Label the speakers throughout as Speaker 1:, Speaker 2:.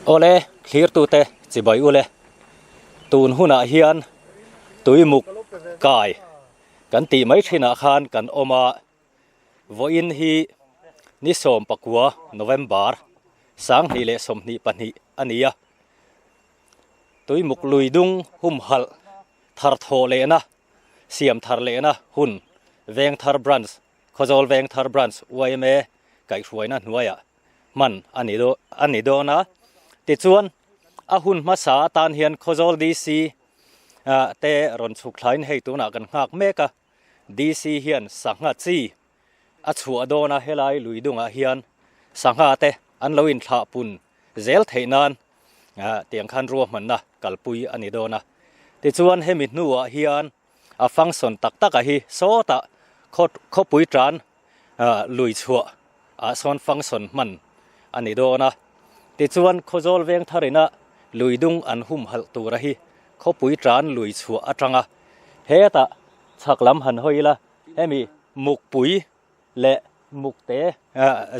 Speaker 1: ole clear tu te chi bai ule tun huna hian tuimuk kai kan ti mai thina khan kan oma voin hi ni som pakua November sang hi le som ni pani ania tuimuk luidung hum hal thar tho le na siam thar le na hun veng thar branch khozol veng thar branch uaime kai hruaina hnuaya man ani do na ti chuan a hun ma sa tan hian khozol dc te ron chuk thlain hei tu na kan ngak meka dc hian sanga chi a chua do na helai luidunga hian sanga te an loin thla pun zel theinan tiang khan ro man na kalpui ani do na ti chuan hemi hnuwa hian a function tak tak a hi sota khopui tran lui chua a son function man ani do na ti chuan khozol veng tharina luidung an hum hal tur hi khopui tran lui chua atanga heta chaklam han hoila hemi mukpui le mukte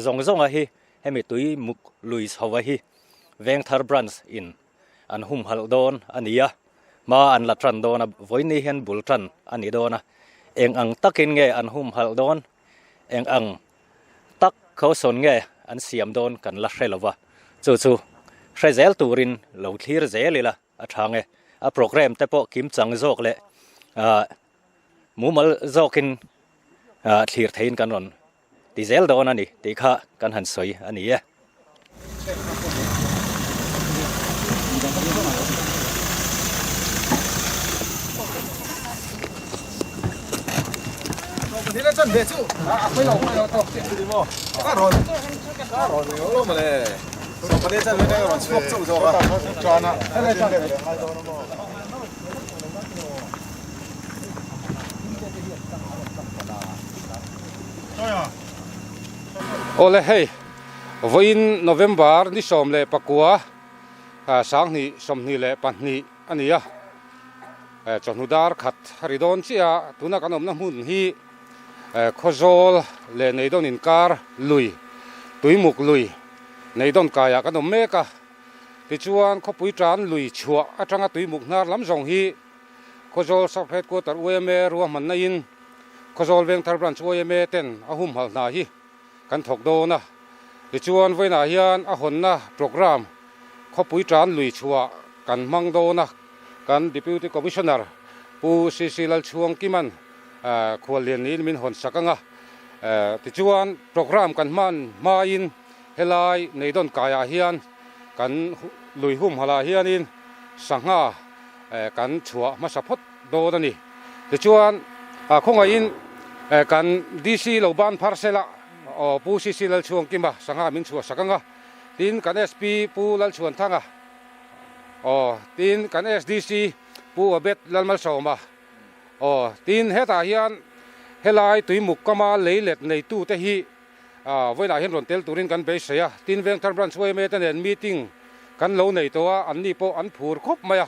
Speaker 1: zong a hi hemi tui muk lui chawa hi veng thar branch in an hum hal don ania ma an la tran dona voini hian bultran ani dona eng ang takin nge an hum hal don eng ang tak kho son nge an siam don kan la hrelowa chu hrezel turin lo thlir zelila a thange a program te po kim chang jok le mumal zokin thlir thein kan ron ti zel don ani ti kha kan han soi ani ya
Speaker 2: thế là chân về chứ quay đầu tao tiền gì mà cá rồi nó mà này xong cái chân này nó chụp chụp rồi cho nó thế này chân này
Speaker 3: ole hey voin November ni som le pakua sang ni som ni le pan ni ania chonudar khat haridon chia tuna kanom na mun hi khozol le neidon in kar lui tuimuk lui neidon kaya kanom meka ti chuan khopui tran lui chua atanga tuimuk nar lam jong hi khozol saphet ko tar ueme ruwa man na in khozol veng thar branch ueme ten ahum hal na hi kan thok do na ti chuan voina hian a hon na program khopui tran lui chua kan mang do na kan deputy commissioner pu sisilal chuang kiman khwalian in min hon sakanga ti chuan program kan man ma in helai neidon kaya hian kan lui hum hala hian in sanga kan chua ma sapot do da ni ti chuan khonga in kan dc loban parcela o pu sisilal chuang kima sanga min chua sakanga tin kan sp pu lal chuan thanga tin kan SDC pu abet lalmal sawma tin heta hian helai tuimuk kama leilet nei tu te hi voina hian ron tel turin kan be seya tin veng thar branch ueme ten meeting kan lo nei to anni po an phur khop maya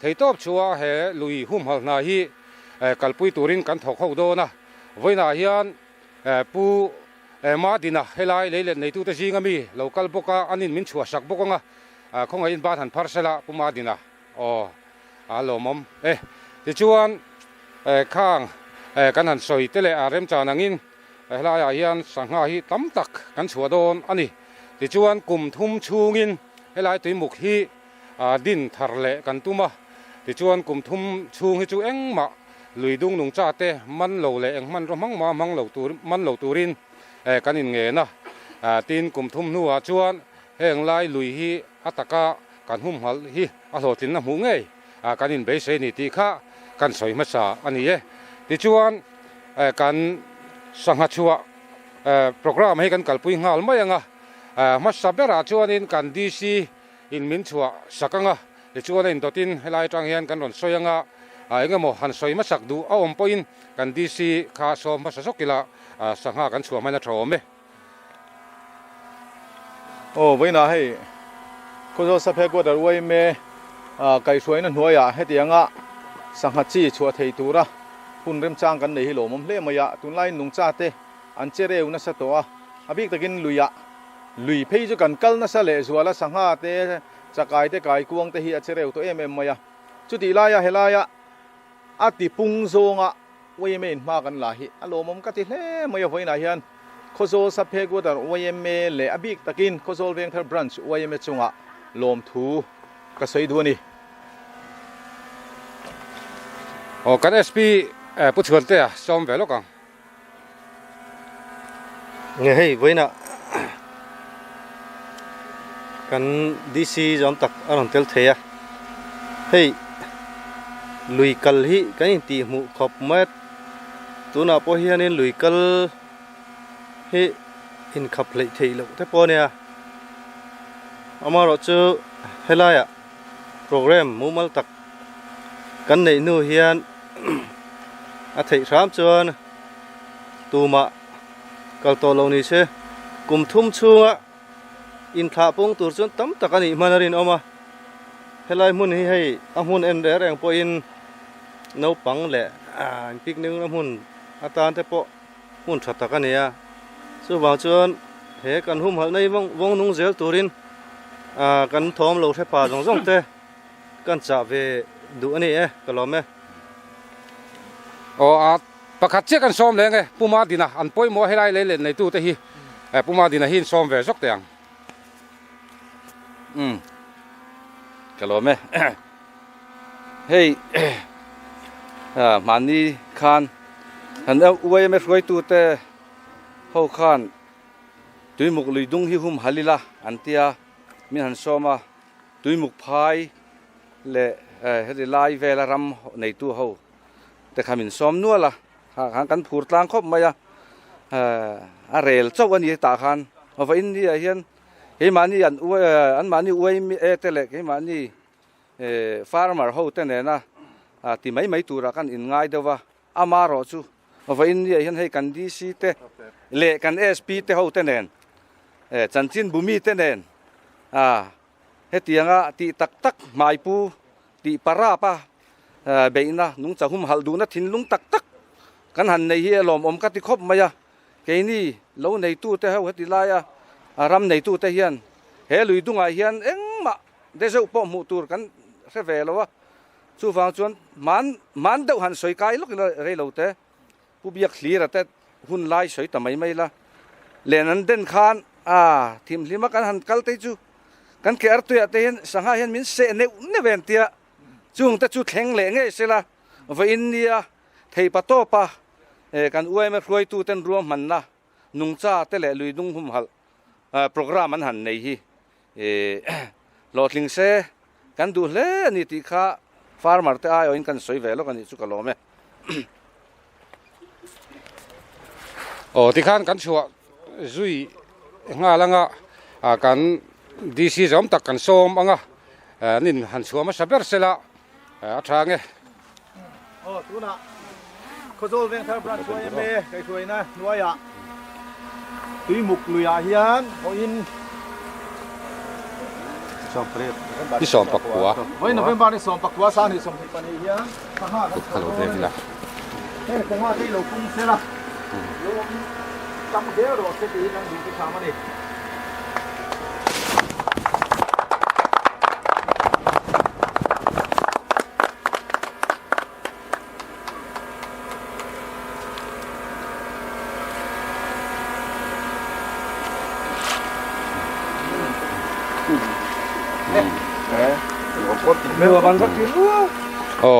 Speaker 3: theitop chua he lui hum hal na hi kalpui turin kan thok ho do na voina hian pu ma dina helai leilet nei tu te jingami local boka anin min chua sak bokonga khonga in ban han parcela puma dina alo mom ti chuan khang kan han soi tele rem chanangin helaya hian sangha hi tam tak kan chua don ani ti chuan kum thum chungin helai tuimuk hi din tharle kan tuma ti chuan kum thum chung hi chu engma luidung nung cha te man lo le eng man ro mang lo tur man lo turin kan in nge na tin kum thum nuwa chuan heng lai lui hi ataka kan hum hal hi a hlotin na mu ngei kanin be se ni ti kha kan soi ma sa ani e ti chuan kan sangha chua program he kan kalpui ngal mai anga ma sabera chuan in kan dc in min chua sakanga ti chuan in dotin helai tang hian kan ron soyanga engemaw han soi ma sak du a om poin kan dc kha so ma sa sokila sangha kan chua mai na thome
Speaker 2: với na hay cô cho sắp hết qua đời quay mê cái suối nó nuôi hết tiếng ạ sang hạt chi chùa thầy tu ra phun rem trang cái này hi lỗ mắm lê mà ya tuần lai nung cha te anh chơi rêu nó sẽ to biết ta kinh lùi ạ lùi phay cho cần cân nó sẽ lệ chùa là sang hạt te จะกายแต่กายกวงแต่ฮีอาเชเรวตัวเอ็มมายะจุดที่ลายะเฮลายะอาติปุงโซงะไว้เมนมากันลาฮิอารมณ์ก็ติเล่มายะไว้นาฮิอันโคโซสัพเพกูดาไว้เมเลอบิกตะกินโคโซเวงเทอร์บรันช์ไว้เมจุงะลมทูกระใสดวนี่
Speaker 3: โอ้กันเอสพีผู้ชวนเตะซ้อมเวลกัง
Speaker 4: เฮ้ยไว้นะกันดีซีจอมตักอารมณ์เตลเทียเฮ้ยลุยกัลฮีกันตีหมูขบเม็ดตัวน่ะพอเฮียนี่ลุยกัลเฮ้ยอินขับเลยทีแล้วแต่พอเนี่ยอามาเราเจอเฮลายะโปรแกรมมูมัลตักกันในนู่เฮียนอาทิตย์สามจวนตัวมากัลโตโลนี่เชกุมทุ่มชัวอินทราปงตัวจนตั้มตะกันอีมันรินออกมาเฮลายมุนให้อามุนเอ็นเดอร์แรงพออินนูปังแหละปิกนึงอามุนอาตานแต่พอมุนชัดตะกันเนี่ยส่วนบางจวนเฮกันหุ่มหันในวงนุ่งเจลตัวรินกันทอมโลเทปาจงเตกันจะเวดูอันนี้ก็ลอม
Speaker 3: โอ้ประคัดเช็คกันซ้อมเลยไงปูมาดินะอันป่วยมัวให้ไล่เล่นในตู้แต่ฮีปูมาดินะหินซ้อมเวสักเตียง
Speaker 5: กะโลไหม เฮ้ยมันนี่คานอันเอาไว้ไม่รวยตู้แต่เขาคานตุยมุกลุยดุงฮิหุมฮัลิละอันเตียมิหันซ้อมาตุยมุกพายเละเฮดิไลเวลารำในตู้เขาแต่ขามินซ้อมนัวละหางกันผูดตางครบมาอะเรลเจ้าวันนี้ตาคานเอาไว้นี่เฮียนเฮ้ยมันนี่อันมันนี่อวยเตเล็กเฮ้ยมันนี่ฟาร์มเมอร์เขาเต้นเนี่ยนะที่ไม่ตัวละกันอินง่ายเดียวว่าอามารอจูเอาไว้นี่เห็นให้กันดีสิเตเละกันเอสพีเตเขาเต้นเนี่ยจันจินบุมีเต้นเนี่ยเฮ้ยที่ยังที่ตักไม้ปูที่ปาราปะเบย์นะนุ่งจะหุ่มหัลดูนะทิ้งลุงตักกันหันในเฮียลมกัดที่คบมาอะแค่นี้เราในตู้เตเขาเฮ้ยที่ไรรำในตู้เทียนเฮลุยดุงไอเฮียนเอ็งมาเดี๋ยวจะพอมูตูร์กันเสวแล้ววะสู้ฟังชวนมันเดาหันสวยกายลูกอะไรเราเตะผู้บียกหลีระแต่หุ่นลายสวยแต่ไม่ละเลนันเด่นขานทีมลิมากันหันกัลเตจูกันเกอร์ตัวเตียนสังหารเห็นมินเสเนเวนเตียจุงแต่จูแข็งแรงไงเสละว่าอินเดียไทยปะโตปะกันอวยไม่รวยตู้เต้นรวมมันนะนุ่งจ้าเตะเลลุยดุงหุ่มหัลโปรแกรมมันหันในฮีโหลดลิงเซกันดูเล่นี่ที่ข้าฟาร์มร์เตออินกันสวยเวลกันนี่สุกลอม
Speaker 3: โอ้ที่ข้านกันชัวจุยงาลังกันดีซีจอมตักกันซ้อมนินหันชัวมาสับเบอร์เสละทางไง
Speaker 2: ตัวน่ะโคโซเวงเทอร์บรันช่วยเมย์ใครช่วยนะนัวยะตุยมุกลุยอาเฮียนพออิน
Speaker 3: ที่ซ้อมปักหัว
Speaker 2: ไว้หนุ่มเป็นบ้านที่ซ้อมปักหัวซานี่ซ้อมที่ปนีเฮียนข้า
Speaker 3: ตุกขลุ่มเลยนะ
Speaker 2: เฮ้ยข้าที่เราคุ้มเสียละเราจำเดี๋ยวเราเสด็จนั่งดูที่ทางมันนี่เมื่อวันสักที
Speaker 3: โอ้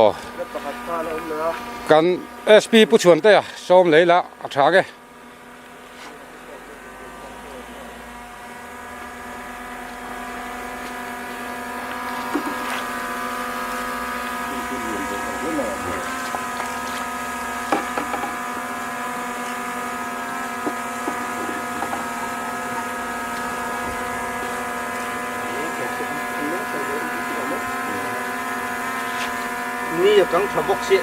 Speaker 3: กันเอสพีผู้ชวนเตะซ้อมเลยละทางไง
Speaker 4: นี่กังฉบกเสีย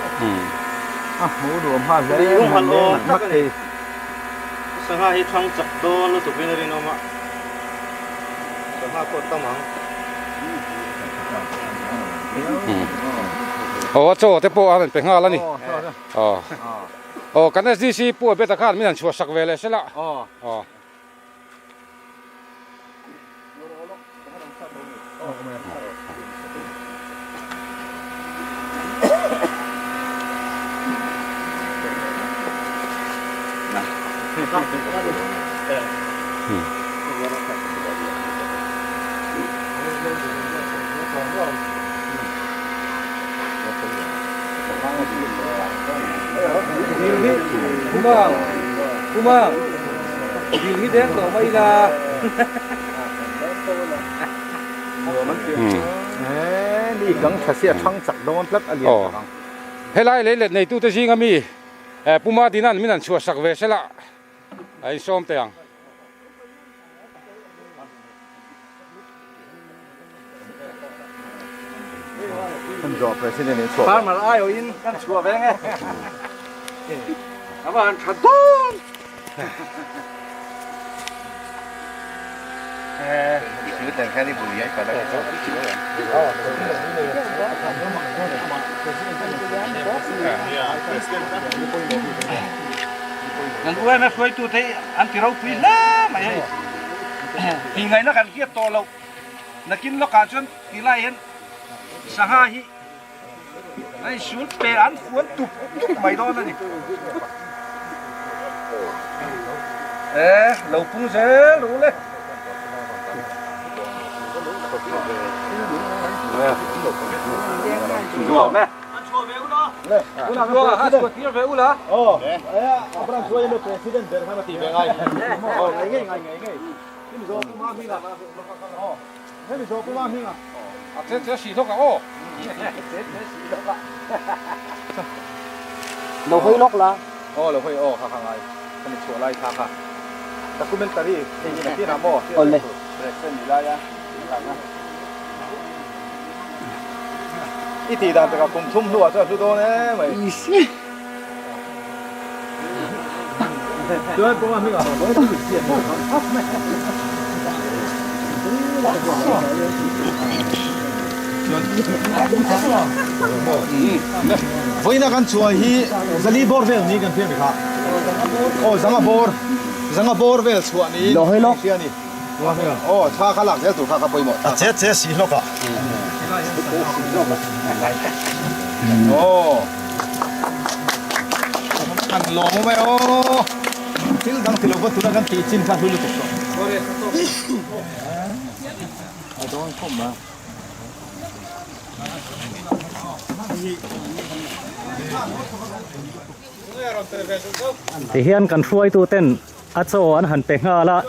Speaker 2: หมูรวมห้าเลย
Speaker 4: ยุ่งพันโลนักเตะสังหารให้ทางจับโดนแล้วตัวเป็นอะไรน้องมะสังหารกดตั้งมัง
Speaker 3: โอ้โจ้เตปโป้อะไรเป็นงาแล้วนี่โอ้กันเอสดีซีปูเบต้าคานไม่ทันชัวสักเวลเลยใช่ละ
Speaker 2: โอ้
Speaker 3: Kumang, dili deng to mai la.
Speaker 2: นี่กังเสียช่างจักโดนพลัดอเลีย
Speaker 3: Helai le let nei tu te jinga mi. Puma dinan minan chua sak ve sela. Ai som teang.
Speaker 2: ท่านจอบประธานเนี่ยชอบ
Speaker 5: Par mal ai in kan chua ve nge. Aban thadon. Chứ tên khai đi bùi ấy phải là Ngân quên mà phơi tu thấy ăn thì rau phi lá mày ơi. Thì ngày nó cần kia to lâu. Nó kín nó cả chân thì lại hen. Sa ha hi. Ai xuống pe ăn cuốn tụt mày đó này. Ê, lâu cũng dễ đủ lên. Chua mẹ. Chua ha, chua kia về u lá.
Speaker 2: Abang chua yang presiden dari mana tiba ngai. Ngai. Ini zo kuma minga. Ini zo kuma minga.
Speaker 3: Thế xì thuốc cả ô.
Speaker 1: Đâu hơi lóc là.
Speaker 2: Lo hoi khang ngai. Kami chua lai kha. Documentary ini nanti namo.
Speaker 1: Oleh.
Speaker 2: Presiden wilayah. Iti dan teka kum thum lu aja sudo ne mai. Isi. Tuan pun mami ah, boleh tu isi. Voi na kan chua hi zali bor vel ni kan phian kha. Oh zanga bor vel chua ni.
Speaker 1: Lo hoi lok.
Speaker 2: Oh cha kha lak ya tu kha poi mo.
Speaker 1: Che si lok ah.
Speaker 2: Oh. Kan lo mo ba oh. Til dang til lo tu na kan ti chin kha hulu tu. I don't come ma.
Speaker 1: Thì hiện cần xuôi tu tên ắt số anh hẳn bể ngà la.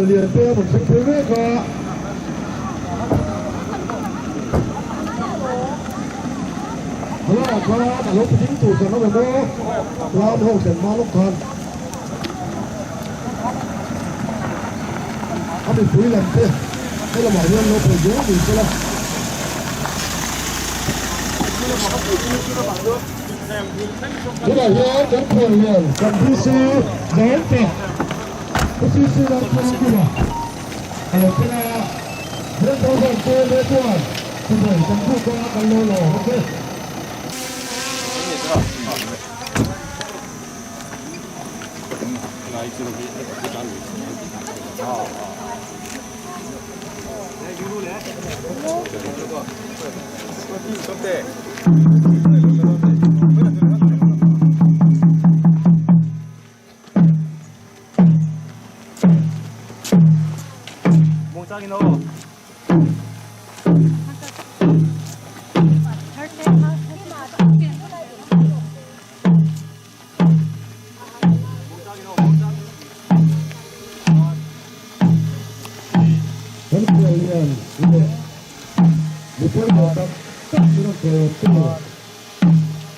Speaker 6: Liền xe một chiếc thứ nước và là có lúc chính chủ của nó về đó làm hậu trận ma lúc thần có bị phí làm thế đây là mọi người nó phải nhớ thì sẽ là thế là nhớ đến thời liền cần thi sư giấy tờ cái sư đang không đi vào thế là rất lâu rồi tôi mới qua thì để trong khu có cái lô lò ok.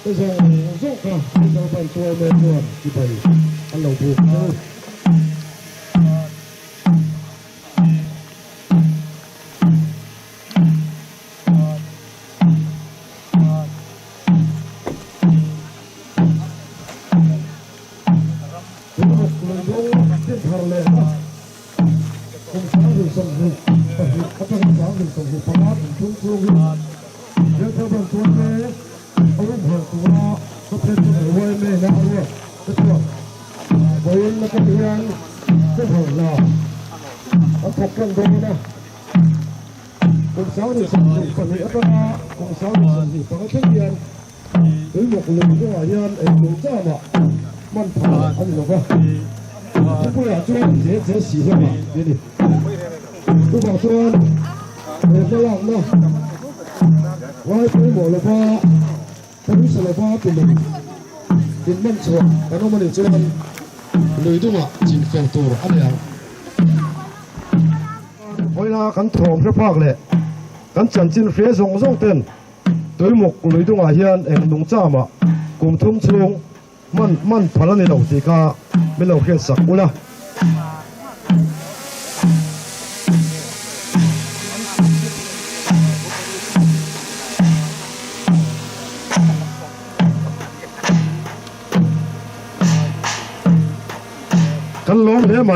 Speaker 6: Bây giờ rộng cả, bây giờ bàn chùa mê chùa thì phải ăn lẩu buộc thôi. Đến một lần đô trên thảo lệ đó. Không sáng được sông hụt, không sáng được sông hụt. ปลาทุ่งทุ่งเดี๋ยวเธอเป็นตัวเนี้ยเอาลูกหัวตัวก็เป็นตัวไว้ไม่น่ารู้ก็ตัวไว้แล้วก็เลี้ยงก็หัวเราเอาถกกันดูนะกงสาวนี่สั่งนี่คนนี้เอาตัวกงสาวนี่สั่งนี่ปกติเรียนหรือหมกเลยก็ว่าเรียนหนูเจ้าบ่มันผ่านอันนี้หรอปะ不要做这洗的嘛，对的。不保说，这样呢，我还给我了吧，他们是了吧，เป็นมันชัวแต่น้องมันเดี๋ยวมันเลยด้วยว่าจินแฝงตัวอะไรอย่างเวลากันถ่อมเสื้อผ้าเลยกันจันจินเฟซส่งเต้นโดยหมกเลยด้วยว่าเฮียนเอ็งนุ่งจ้ามะกลุ่มทุ่งชงมันพลังในเราสิกาไม่เราเพียงสักอุละกันล้อมเลี้ยไหม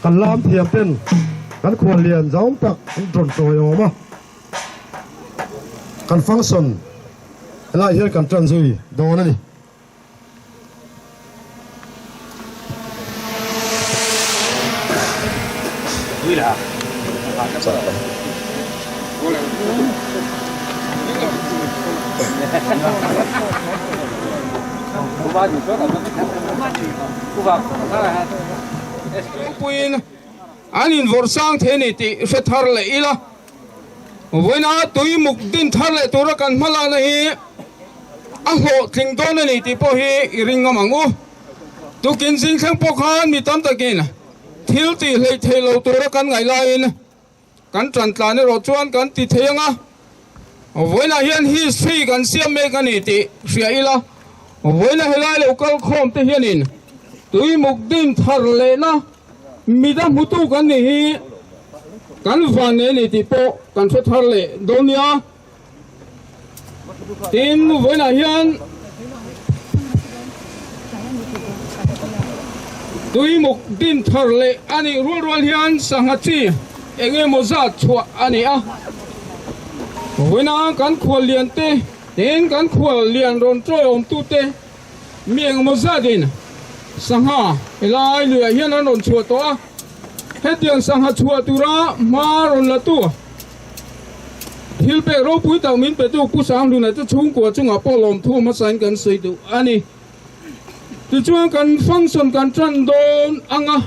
Speaker 6: กันล้อมเทียมเต้นกันควรเรียนจ้องตักตรนตัวออกมากันฟังสนไล่เฮียกันจันซุยโดนนี่
Speaker 1: ด้วยล่ะ
Speaker 7: ปุยนอันนี้วอร์สังเทนิติเสถาร์เลยอีละวันนั้นตุยมุกดินทาร์เลยตัวรักันมาลานี่อ่ะโหทิ้งโดนนี่ติพอฮีริงงมังอูตุกินสิ่งข้างพวกเขามีตั้มตะกินทิลตีเลยเทเราตัวรักันไงไล่นะกันจันทร์นี่เราชวนกันติเทียงอ่ะวันนั้นเห็นฮิสฟีกันเสียเมกันนี่ติเสียอีละวันนั้นเฮลัยเราก็คอมติเห็นนี่ตุยมุกดินทาร์เลยนะมีดมุตุกันนี่กันฟันนี่ติโปกันเสถาร์เลยโดนยาทีมวันนั้นเห็นตุยมุกดินทาร์เลยอันนี้รัวเห็นสังหารเองมุซาชัวอันนี้อ่ะวันนั้นกันขวเลียนเตะเองกันขวเลียนรอนโจยอมตุเตเมียงมุซาดินสังหาเวลาเหลือเห็นนั้นรอนชัวตัวเฮ็ดยังสังหาชัวตุระมารอนละตัวฮิลเปโรปุยตามินเปตุกุสามดูนะจะชุ่งกว่าจุงอ่ะปอลมทั่วมาใส่กันสิดูอันนี้จะช่วยกันฟังส่วนกันจันโดนอังอ่ะ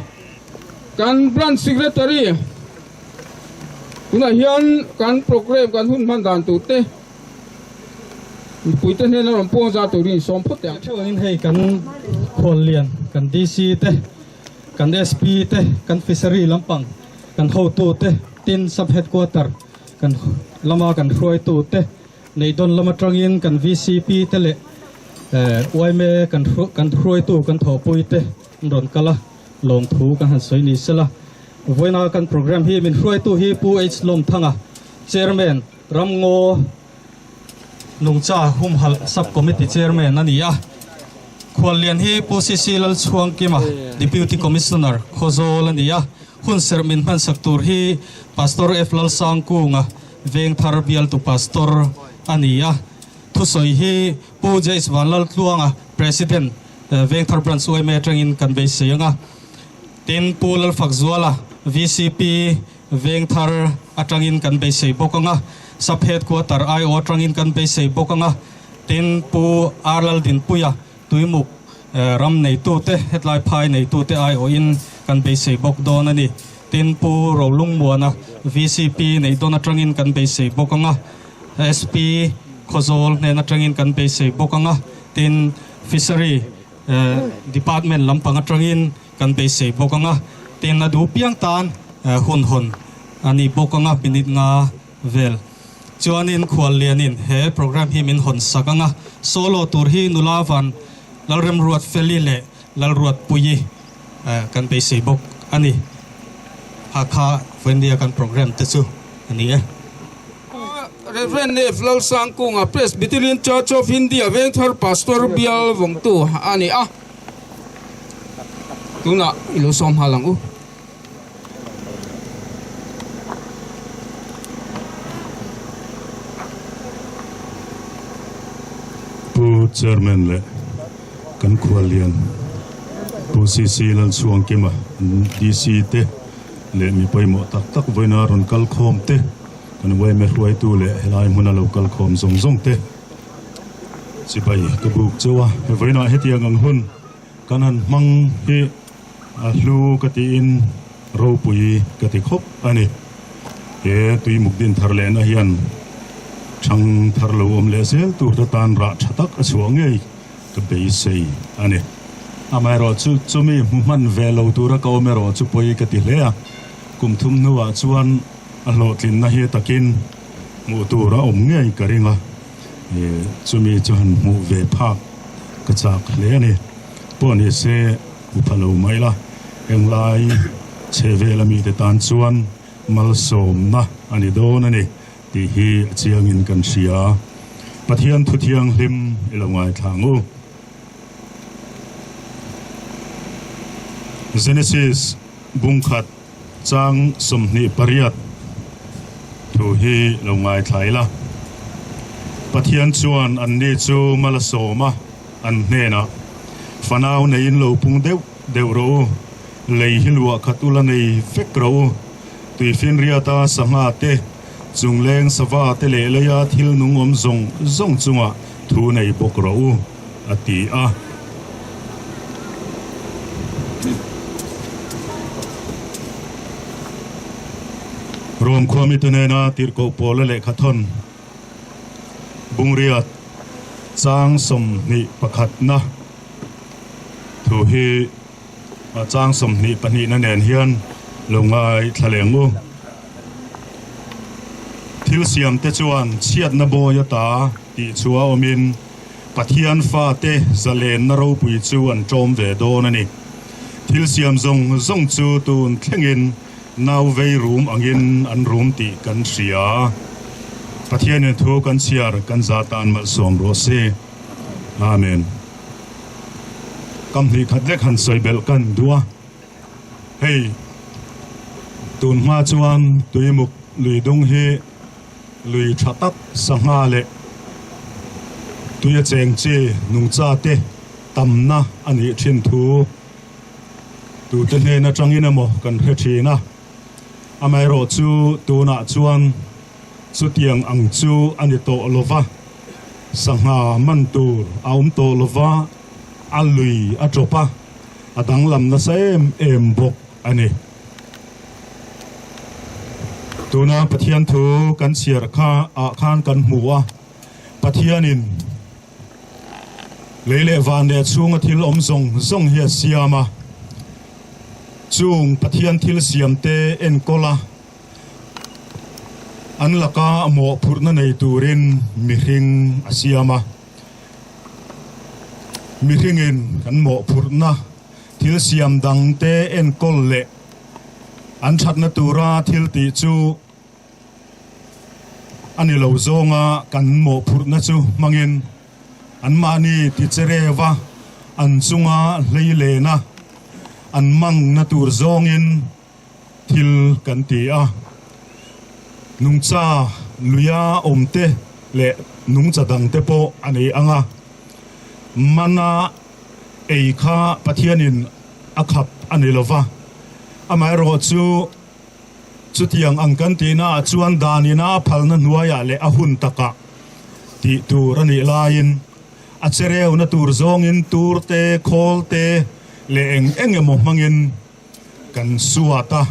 Speaker 7: กันบรันซิกเรตอรี่คุณอาเฮียนการโปรแกรมการหุ่นมันด่านตุเตปุยเต้นให้เราพวงจาตุรินสมพุทธอย่าง
Speaker 8: ช่วยให้กันคนเรียนกันดีซีเตกันเอสพีเตกันฟิชรีลำปังกันโฮตูเตตินซับเฮดควอเตอร์กันลำมากันรวยตูเตในดนลำมาตรังยินกันวีซีพีเตเลไว้เมกันรวยตูกันถอปุยเตดนกะละลงถูกันหันสวยนิสละไว้นากันโปรแกรมฮีมินรวยตูฮีปูเอชลมทั้งอ่ะเชอร์แมนรำโงนุงจ้าหุมหัลซับคอมมิตี้เชอร์แมนนั่นนี่อ่ะควรเรียนฮีปูซิซิลลช่วงกิมาดิพิวตี้คอมมิชชันเนอร์โคโซลันนี่อ่ะหุ่นเซอร์มินมันสักตูร์ฮีพาสตอร์เอฟลลสังกุงอ่ะเวงทาร์บิอัลตุพาสตอร์อันนี้อ่ะทุสอยฮีปูเจสวันลลตัวอ่ะประธานเวงทาร์บรันสวยเมตรังอินกันเบสเซียงอ่ะตินปูลลฟักซัวล่ะ VCP เวงทาร์อัตรังอินกันเบสเซียบกังอ่ะซับเฮดควอเตอร์ไอโอตรังอินกันเบสเซียบกังอ่ะตินปูอาร์ลดินปุยอ่ะตุยมุกรำในตู้เตะเฮดไลพายในตู้เตะไอโออินกันเบสเซียบกโดนนี่ตินปูโรลุงมัวนะ VCP ในโดนอัตรังอินกันเบสเซียบกังอ่ะ SP โคโซลในอัตรังอินกันเบสเซียบกังอ่ะตินฟิชเชอรี่Department ลำปังอัตรังอินกันเบสเซียบกังอ่ะตินนาดูเปียงตานหุ่นอันนี้บกังอ่ะเป็นนิดงาเวลจวนอินควอลเลียนินเฮโปรแกรมฮิมินหุ่นสักังอ่ะโซโลตูร์ฮีนุลาวันลลเรมรวดเฟลิเลลลรวดปุยกันเบสเซียบกอันนี้หากขาเวนเดียกันโปรแกรมเตจูอันนี้
Speaker 7: Reverend Nef Lal Sangkung a Presbyterian Church of India Vengthar Pastor Bial Vongtu ani ah tuna ilusom halang
Speaker 9: board chairman le kan khwalian PCC lan chuang kema DC te le mi poimo tak tak voina ron kal khom te kan wai me ruai tu le helai muna local khom zong zong te sipai ka buk chawa me voina hetiang ang hun kanan mang hi a hlu ka ti in ro pui ka ti khop ani he tui muk din thar le na hian chang thar lo om le sel tur ta tan ra thatak a chuang ei ka be sei ani amai ro chu mi man velo tura ka omero chu poi ka ti hle a kum thum nuwa chuan a lo tlin na hi takin mu tura om ngei ka ringa e chu mi chuan mu ve phak ka chak hle ani poni se u phalo mai la eng lai cheve la mi te tan chuan mal som na ani don ani ti hi chiang in kan sia pathian thu thiang hlim elongai thangu Genesis bungkhat chang somni pariat thu hi longai thaila pathian chuan an ni chu malasoma an hena fanau nei in lo pung deu ro lei hilwa khatula nei fekro tui fin riata sanga te chungleng sawa te le leya thil nung om zong chunga thu nei bokro ati a rom khwami tunena tirko pole le khathon bungriat chang som ni pakhat na thu hi chang som ni pani na nen hian longai thalengu thil siam te chuan chiat na boya ta ti chua omin pathian fa te zalen na ro pui chu an tom ve don ani thil siam zong chu tun thlengin now vei room angin an room ti kan sia pathian en thu kan siar kan zatan mal som ro se amen kam hi khatle khan soi bel kan dua hey tun ma chuan tui muk lui dong he lui thatak sanga le tuya cheng che nung cha te tamna ani thin thu tu te ne na changina mo kan he thina amai ro chu tu na chuan chu tiang ang chu ani to lova sanga man tur aum to lova alui atropa adang lam na sem em bok ani tuna pathian thu kan siar kha a khan kan huwa pathianin leile van de chunga thil om zong hi siama chung pathian thil siam te en kola an laka mo phurna nei turin mihring asiama mihringin kan mo phurna thil siam dang te en kol le an thatna tura thil ti chu ani lo zonga kan mo phurna chu mangin an mani ti cherewa an chunga leile na an mang na tur zongin thil kan ti a nung cha luya omte le nung cha dang te po ani anga mana ei kha pathianin akhap ani lova amai ro chu tiang ang kan ti na chuan danina phalna nuaya le ahun taka ti tur ani lain a chereu na tur zongin turte kholte le eng emo mangin kan suata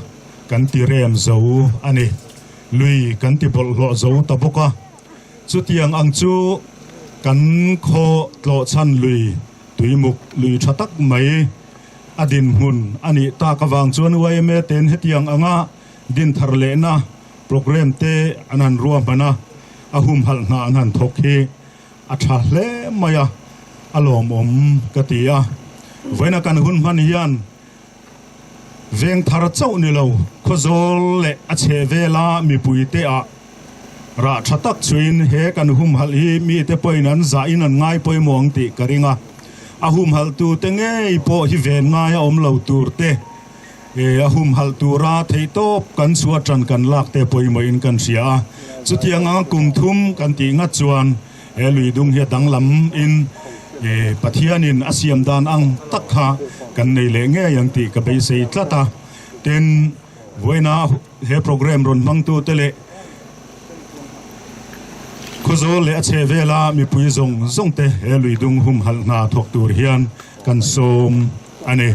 Speaker 9: kan ti rem zo ani lui kan ti bol lo zo taboka chu tiang ang chu kan kho tlo chan lui tuimuk lui thatak mai adin hun ani ta ka wang chuan wai me ten hetiang anga din tharle na program te anan ruam bana ahum hal na anan thokhi atha hle maya alom om katia voina kan hun man hian veng thar chau ni lo khozol le a chevela mi puite a ra thatak chuin he kan hum hal hi mi te poinan za in an ngai poi mong ti karinga ahum hal tu te ngei po hi ven ngai om lo tur te e ahum hal tu ra thei top kan suwa tran kan lak te poi mo in kan sia chu tianga kum thum kan ti nga chuan e lui dung hi dang lam in pathianin asiam dan ang takha kan nei le nge yang ti ka be sei tlata ten voina he program ron mang tu tele khuzo le ache vela mi pui zong te he lui dung hum hal na thok tur hian kan som ane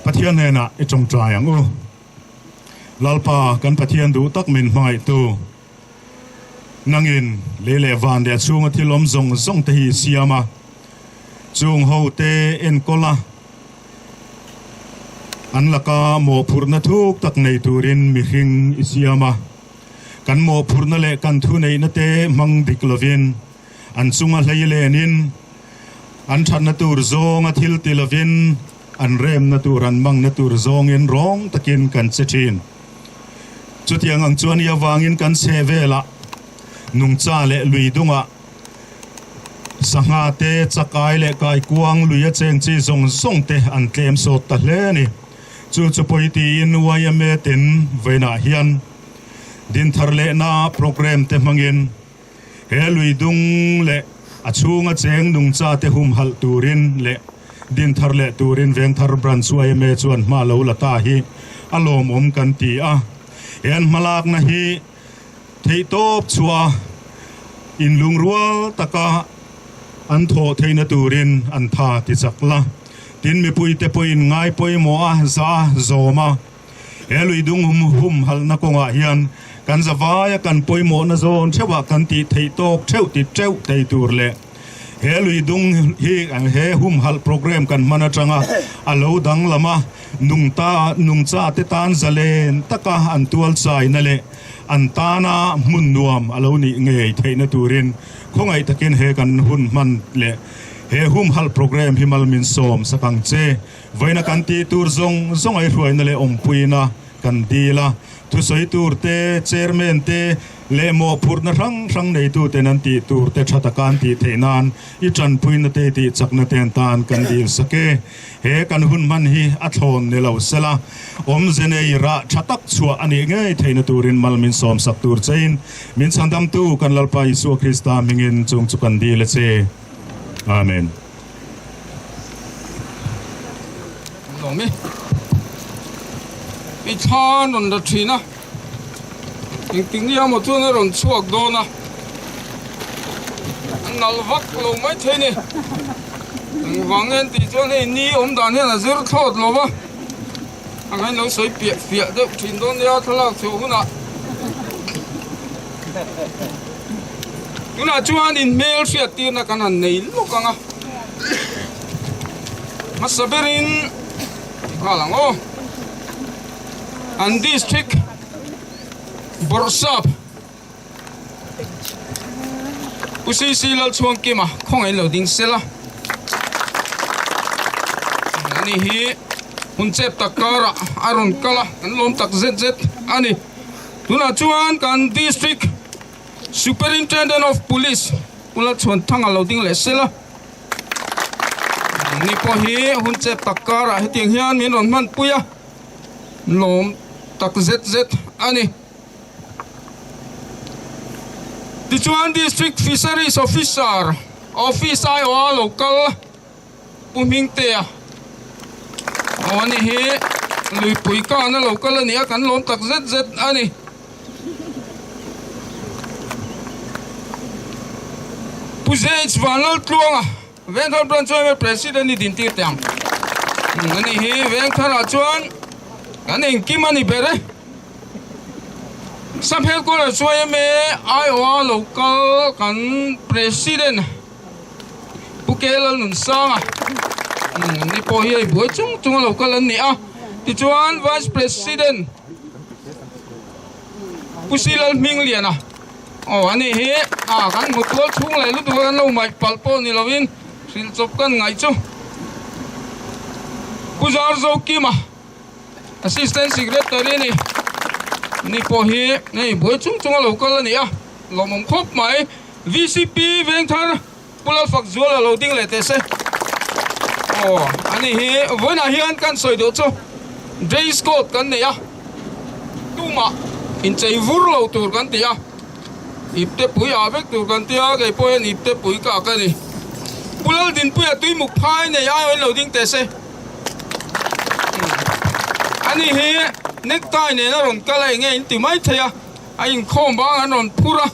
Speaker 9: pathian ne na e chong trai ang u lalpa kan pathian du tak min mai tu nangin le van de chung thilom zong te hi siama chung ho te en kola an laka mo phurna thuk tak nei turin mi hing isiama kan mo phurna le kan thu nei na te mang diklovin an chunga hlei nin an that na tur zong a thil tilovin an rem na tur an mang na tur zong in rong takin kan chethin chutiang ang chuan ya wangin kan se vela nung cha le lui dunga sanga te chakai le kai kuang luya cheng chi zong te an tlem so ta hle ni chu poiti in waya me ten veina hian din thar le na program te mangin he lui dung le achunga cheng nung cha te hum hal turin le din thar le turin veng thar bran suai me chuan ma lo la ta hi alom om kan ti a en malak na hi thei top chua in lung rual taka an tho theina turin an tha ti chakla tin mi pui te poin ngai poi mo a za zoma elui dung hum hal na konga hian kan zawaya kan poi mo na zon chewa kan ti thei tok treu tei tur le helui dung hi ang he hum hal program kan mana changa alo dang lama nung cha te tan zalen taka an tual chai na le antana mun nuam alo ni ngei theina turin khongai takin he kan hun man le he hum hal program himal min som sakang che voina kan ti tur zong ai ruai na le ompuina kan dila tu soi tur te chairman te le mo phurna rang nei tu te nan ti tur te thata kan ti theinan I chan puina te ti chakna ten tan kan dil sake he kan hun man hi athon ne lo sela om zenei ra thatak chua ani ngai theina turin mal min som sak tur chain min chandam tu kan lalpa Isu Krista mingin chung chukan dil che amen
Speaker 7: Lomi I chan on the tree na ting ni amo tu na ron chuak do na nal vak lo mai the ni wangen ti chuan he ni om dan he na zir thot lo ba angai lo soi pia de thin don ya thalak chu huna tuna chuan in mail fiat ti na kan nei lo kanga masaberin halango and district Borsap Usi silal chuang kima khong ai lo ding sela ani hi hun chep takara arun kala kan lom tak zet ani tuna chuan kan district superintendent of police pula chuan thanga lo ding le sela ni po hi hun chep takara heting hian min ron man puya lom tak zet ani the Chuan District Fisheries Officer Office Iowa local puming te ani he lui pui ka na local ani kan lom tak zet ani puzej vanal tluanga venthar branchoi president ni din tir tang ani he venthar chuan kan engkimani bere Samhel ko la suai me Iowa local kan president Pukela nun sanga ni po hi boy chung local ni a ti chuan vice president Pusilal Mingliana ani he kan mutol chung lai lu tu kan lo mai palpo ni lovin sil chop kan ngai chu Puzar Zokima assistant secretary ni po hi nei boy chung local ni a lomom khop mai VCP vengthar pulal fak zual lo ding le te se ani hi voina hian kan soi do chu dress code kan ne a tuma in chei vur lo tur kan ti a ipte pui a vek tur kan ti a ge po en ipte pui ka ka ni pulal din puya tui muk phai ne ai loading te se ani he necktie ne na ron kalai nge in ti mai thaya ai khom ba an ron phura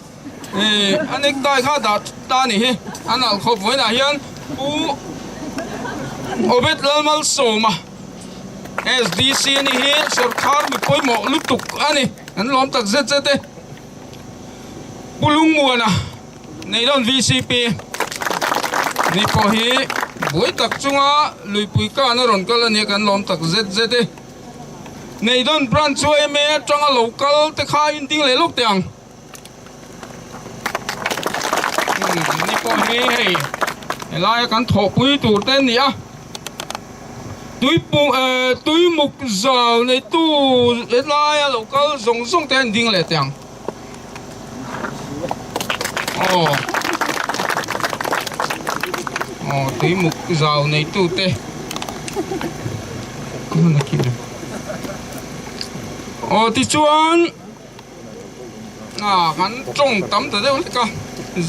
Speaker 7: an necktie kha da ta ni he an al khop voi na hian pu obet lalmal soma SDC ni he sarkar mi poi mo lutuk ani an lom tak zet zete pulung muana nei don VCP ni po hi boi tak chunga lui pui ka na ron kal ani kan lom tak zet zete nei don branch choi me changa local te kha in ting le lok tiang ni po hi hei lai kan tho pui tur ten ni a túi mục giờ này tu lai local zong zong ten ding le tiang túi mục giờ này tu te thì chuan hắn trông tắm tới đâu cả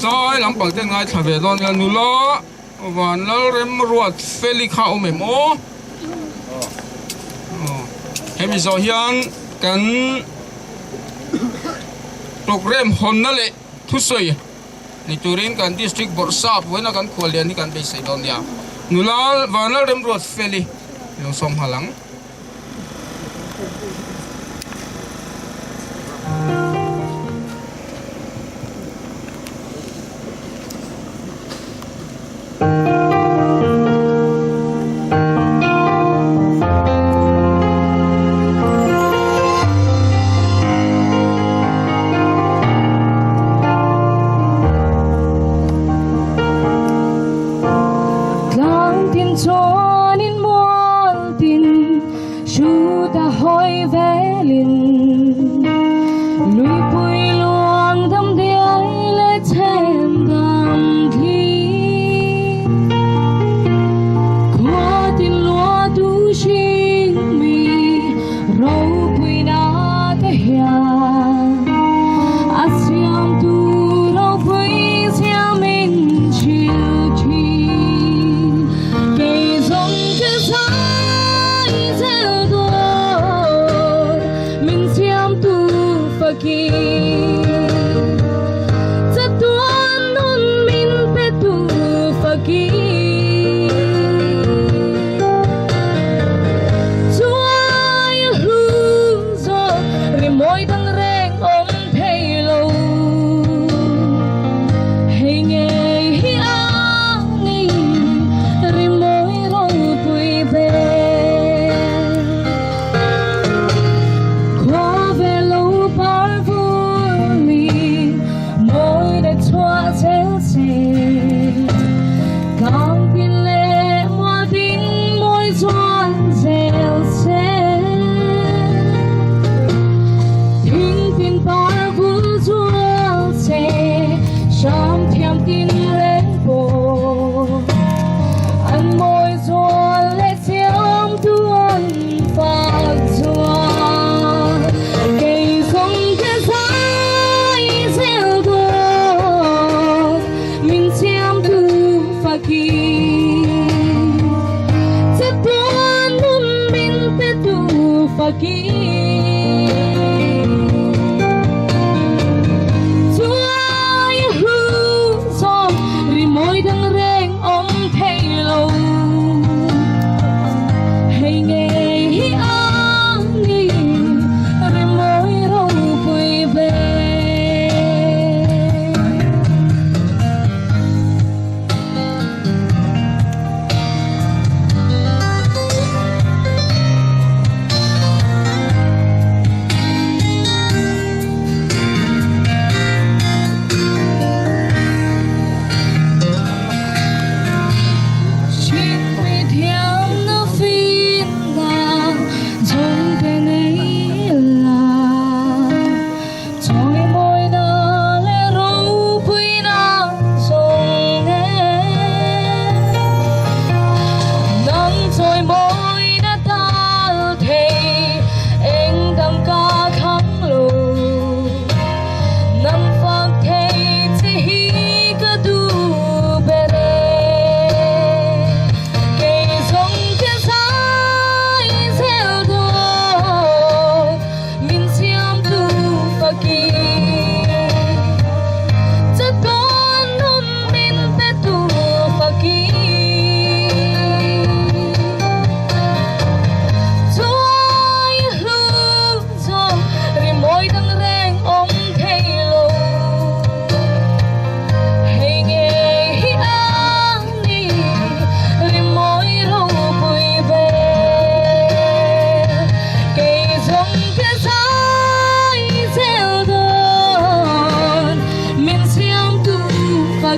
Speaker 7: rồi làm bằng tiếng Anh thằng về don cái nụ lo và nó rem ruột phê li khao mềm mố em bây giờ hiện cái program hôn nó lệ thu soi này turin cái district board sap với nó cái khoa liên cái base sai don ya nụ lo và nó rem ruột phê li yung som halang
Speaker 10: Lang tin cho nin mual tin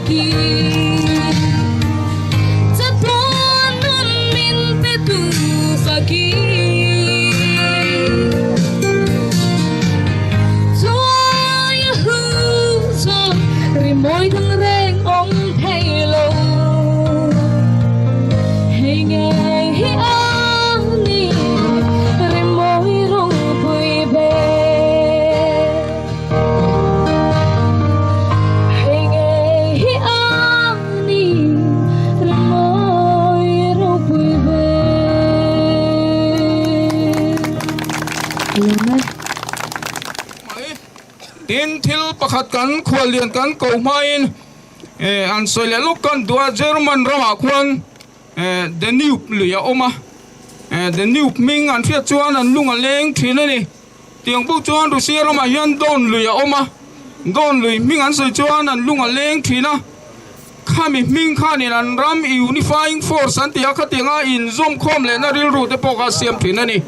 Speaker 10: ki cha ton nun min te tu saki joy hu so rimoi thang reng ong thei lo hey nghe hi ani rimoi rong pui be hey nghe hi ani rimoi rong pui be
Speaker 7: tin thil pakhat kan khwalian kan ko main an soile luk kan dua German rama khwan the new luya oma the new ming an fiat chuan an lunga leng thina ni tiang bu chuan ru sia rama hian don luya oma don lui ming an soi chuan an lunga leng thina khami ming khanin an ram unifying force an tia khatinga in zom khom le na ril ru te poka siam thina ni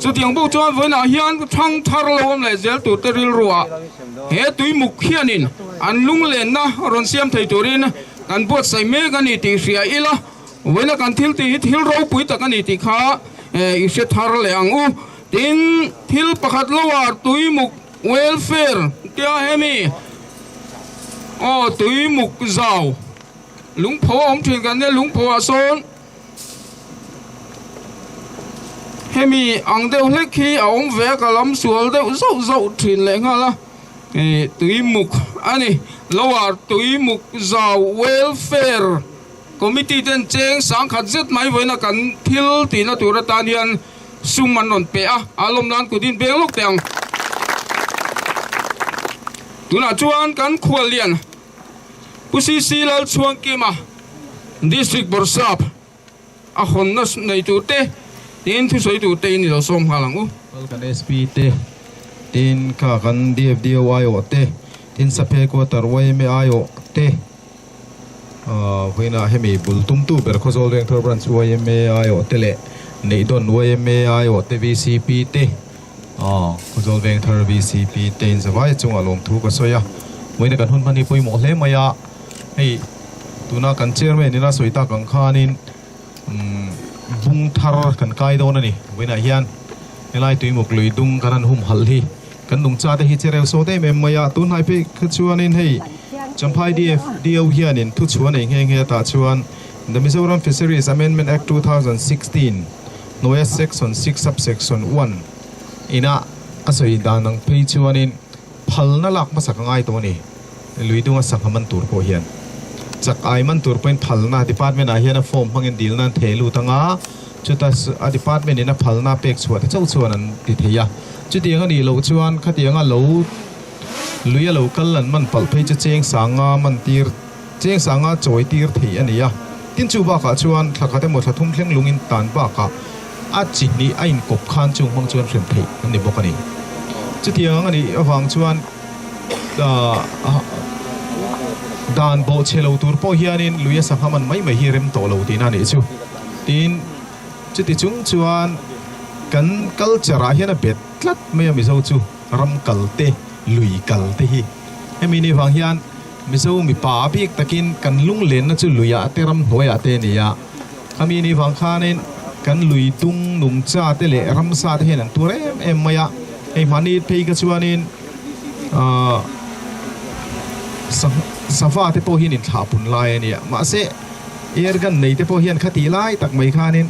Speaker 7: chu tiang bu chuan voina hian thang thar lom le zel tu te ril ruwa he tui muk khianin an lung len na ron siam thei turin kan buat sai me kan ni ti ria ila voina kan thil ti thil ro pui ta kan ni ti kha i se thar le ang u tin thil pakhat lowar tui muk welfare tia hemi o tui muk zau lung pho om thin kan ne lung pho a son hemi ang deuh hlek khi a ong ve ka lam sual deuh zau zau thin le nga la tui muk ani lowar tui muk zau welfare committee ten cheng sang khat zet mai voina kan thil ti na tura tan hian summan non pe a alom lan ku din beng lok teng tuna chuan kan khwalian pusi silal chuang kima district borsap a honna nei tu te tin thu soi tu te ni lo som halang u
Speaker 11: kan SP te tin ka kan DFDOI o te tin saphe ko tarwai me ayo te hoina hemi bultum tu ber khozol reng thor branch YMA ayo tele nei don YMA ayo te VCP te khozol reng thor VCP te in zawai chung alom thu ka soya moina kan hun pani poi mo hle maya hei tuna kan chairman ni na soita kan khanin bung thar kan kai don ani moina hian elai tui muk lui dung kanan hum hal hi kan dung cha te hi cherel so te mem maya tun hai pe khuchuanin hei champhai DO hianin thu chuan ei nge ta chuan the Mizoram Fisheries Amendment Act 2016 noya section 6 subsection 1 ina asoi danang pe chuanin phalna lak ma sakangai to ni lui dunga sakhaman tur ko hian chak ai man tur point phalna department a hian a form hangin dil nan thelu tanga chuta a department ina phalna pek chuat chau chuan an ti theya chutianga ni lo chuan khatianga lo luya lo kallan man pal phei cha cheng sanga man tir cheng sanga choi tir thei ania tin chu ba ka chuan thakate mo thathum thleng lungin tan ba ka a chini a in kop khan chung hang chuan rem thei ani bokani chutianga ni awang chuan dan bo chelo tur po hianin luya sakhaman mai mai hi rem to lo tina ni chu tin chuti chung chuan kan culture a hian a bet tlat mai mi zo chu ram kalte lui kalte hi hemi ni wang hian mi zo mi pa bik takin kan lung len na chu luya te ram hnoya te niya kami ni wang khanin kan lui tung num cha te le ram sa te hian an tur em maya ei mani phei ka chuanin safa te po hian in thlapun lai ania ma se er gan nei te po hian khati lai tak mai khanin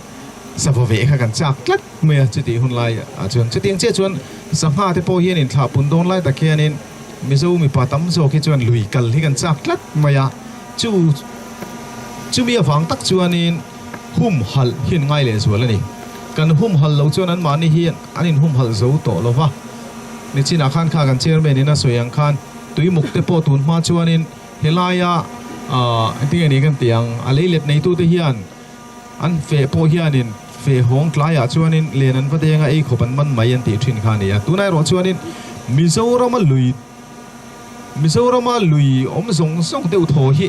Speaker 11: savo ve kha kan chak tlat me chuti hun lai a chuan chuting che chuan safa te po hian in thlapun don lai tak hianin mizo mi patam zo ki chuan lui kal hi kan chak tlat maya chu mi awang tak chuanin hum hal hin ngai le zual ani kan hum hal lo chuan an mani hian anin hum hal zo to lova ni china khan kha kan chairman ina soyang khan tui muk te po tun ma chuanin helaya tinga ni kan tiang alei let nei tu te hian an fe po hianin fe hong tlaya chuanin lenan patenga ei khopan man mai an ti thin kha nia tunai ro chuanin Mizoram lui om zong song deu tho hi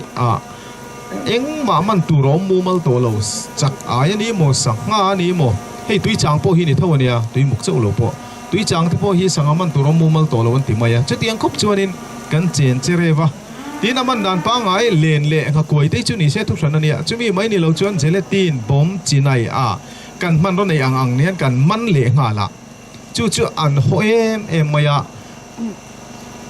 Speaker 11: eng ma man tu rom mu mal to lo chak ai ni mo sang nga ni mo hei tui chang po hi ni tho nia tui muk chau lo po tui chang te po hi sangaman tu rom mu mal to lo an ti maya chutiang khop chuanin kan chen cherewa tin aman dan pa ngai len le nga koi te chu ni se thu san ania chumi mai ni lo chuan gelatin bom chinai a kan man ro nei ang nian kan man le nga la chu an ho em maya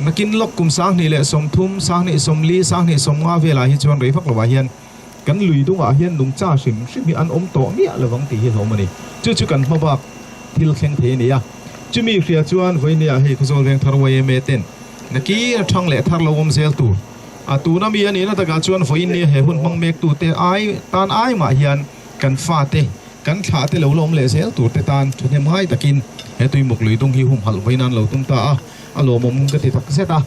Speaker 11: nakin lok kum sang ni le som thum sang ni som li sang ni som nga vela hi chuan rei phak lo wa hian kan lui dunga hian nung cha sim mi an om to mi lawang ti hi hlomani chu kan hmabak thil khleng the ni a chumi khria chuan voinia hi khozol veng tharwai me ten naki thang le thar lawom zel tu a tu na mi ani na ta ga chuan voin ni he hun mang mek tu te ai tan ai ma hian kan fa te kan thla te lo lom le zel tu te tan thunem hai takin he tui muk lui tung hi hum hal voinan lo tum ta a alo mom ka ti tak seta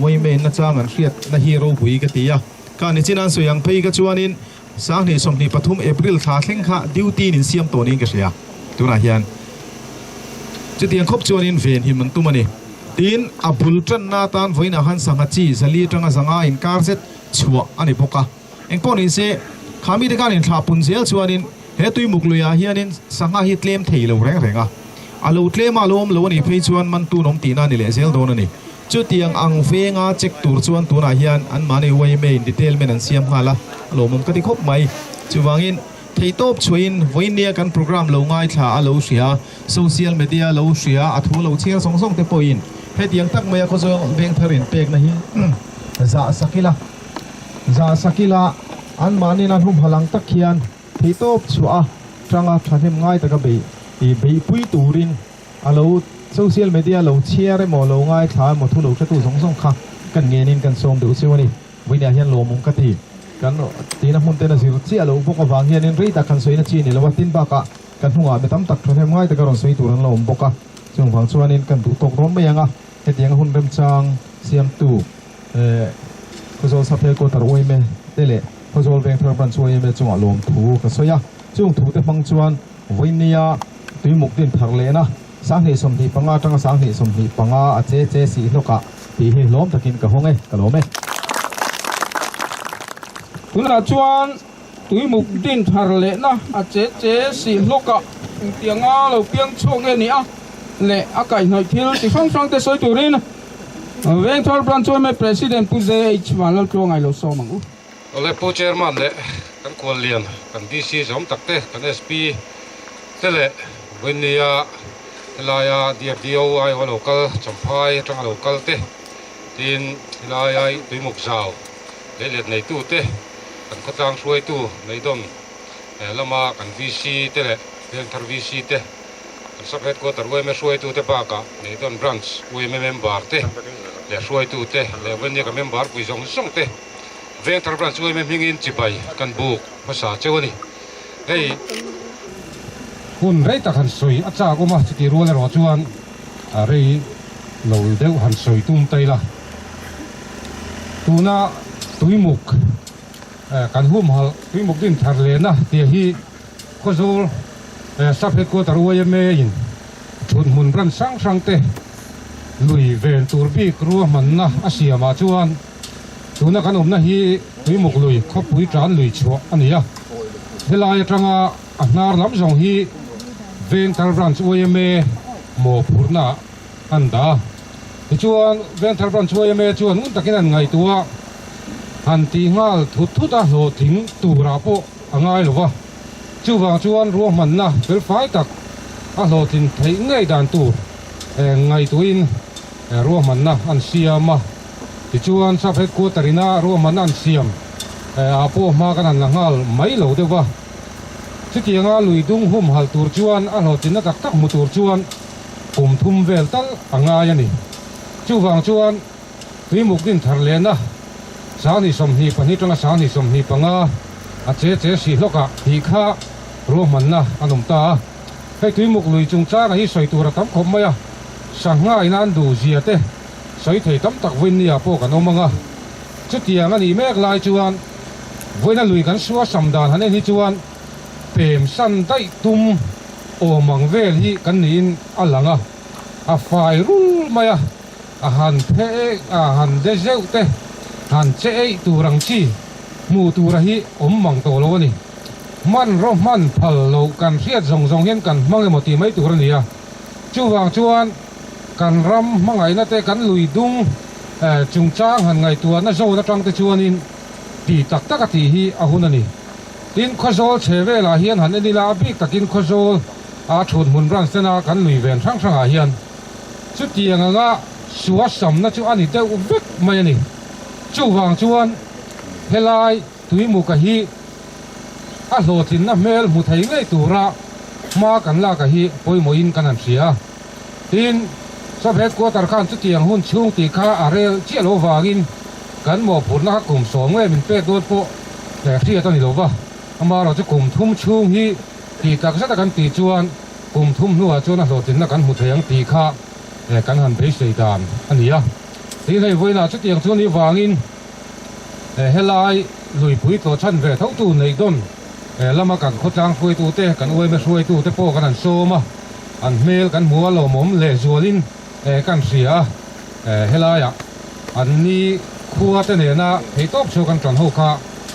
Speaker 11: voi me na chang an hriat na hero bui ka ti a ka ni chinan soyang phei ka chuanin sang ni som ni pathum april tha thleng kha duty nin siam to ni ka ria tuna hian chutiang khop chuanin ven hi man tumani tin abul tran na tan voina han sanga chi zali tanga zanga in karset chua ani poka engpon in se khami de kan in thla pun zel chuanin he tui mukluya hianin sanga hi tlem theilo reng renga alo tlem alom lo ni phei chuan man tu nom tina ni le zel don ani chutiang ang venga check tur chuan tuna hian an mani wai me in detail men an siam hala alo mom ka ti khop mai chuwangin thei top chuin voinia kan program lo ngai thla alo ria social media lo ria athu lo chiar song song te point he tiang tak maya ko zo veng tharin pek na hi za sakila an mani na hum halang tak hian thei top chua tanga thanem ngai taka be i be pui turin alo social media lo chiar mo lo ngai thla mo thu lo tu song song kha kan ngenin kan som du siwani voinia hian lo mong ka ti kan tina hun te na zir chi alo boka wang hian in reita kan soina chi ni lo tin ba ka kan hunga be tam tak thothem ngai ta karon soi turan lo boka chung wang chuanin kan du tok rom mayanga hetiang hun rem chang siam tu khozol saphe ko tar oi me tele khozol veng thar ban choi me chung alom thu ka soya chung thu te mang chuan voinia tui muk din thar le na sang ni som hi panga tanga sang ni som hi panga a che si hloka ti hi lom takin ka honge ka lome
Speaker 7: tuna chuan tui muk din thar le na a che si hloka tianga lo piang chok e ni a le a kai noi thil ti fang te soi turin veng thar ban choi me president puze h mal lo ngai lo so mangu
Speaker 3: ole po chairman le kan kwal lian kan dc zom takte kan sp tele winia laya dfdo ai local champhai tang local te tin laya tui muk zau le let nei tu te kan khatang suai tu nei dom lama kan vc te le veng thar vc te kan sakhet ko tar me suai tu te pa ka nei don branch we member te le suai tu te le winia ka member pui zong song te veng thar branch we mingin chipai kan buk phasa chewani hei hun rei ta kan soi acha ko ma chi ro le ro chuan a rei lo deuh han soi tum tai la tuna tui muk kan hum hal tui muk din thar le na ti hi khozul saphet ko tarwai me in thun mun ran sang te lui ven tur bi kru man na asia ma chuan tuna kan na hi tui muk lui khopui tran lui chua ania helai tanga ahnar lam jong hi veng thar branch oyme mo phurna anda chuan veng thar branch oyme chuan un takin an ngai tua han ti ngal thu ta lo thing tura po angai lova chuwang chuan ro man na pel fai tak a lo thin thei ngai dan tur ngai tuin ro man na an siama ti chuan sa phet ko tarina ro man an siam a po ma kan an ngal mai lo dewa chutianga lui dung hum hal tur chuan a lo tin tak tak mu tur chuan kum thum vel tal anga yani chuwang chuan tui muk din thar le na sani som hi pani tanga sani som hi panga a che si hloka hi kha ro man na anom ta hei tui muk lui chung cha na hi soi tur tam khom maya sanga inan du zia te soi thei tam tak win nia po kan omanga chutianga ni mek lai chuan voina lui kan suwa samdan hanen hi chuan pem san dai tum o mang vel hi kan nin alanga a fai rul maya a han phe a han de zeu te han che ei turang chi mu tura hi om mang to lo ni man ro man phal lo kan riat zong hian kan mang mo ti mai tur ania chuwang chuan kan ram mangai na te kan lui dung chung chang han ngai tua na zo na tang te chuanin ti tak tak a ti hi a hun ani tin khozol cheve la hian han ani la bik takin khozol a thun mun ran sena kan lui ven thang thang a hian chu tiang anga suwa sam na chu ani te u vek mai ani chu wang chuan helai tui mu ka hi a hlotin na mel mu thei ngei tura ma kan la ka hi poimo in kan an sia tin sabhet ko tar khan chu tiang hun chung ti kha arel chialo wangin kan mo phurna kum som nge min pe dot po le thia to ni lova ama ro chu kum thum chung hi ti tak sa ta kan ti chuan kum thum nuwa chuan a hlotin na kan mu theiang ti kha kan han be sei dan ania tin hei voina chu tiang chuan ni wangin helai lui pui to chan ve thau tu nei don lama kan khotang phoi tu te kan oi me hruai tu te po kan an soma an mel kan mua lo mom le zualin kan sia helaya an ni khuwa te ne na hei top chu kan tran ho kha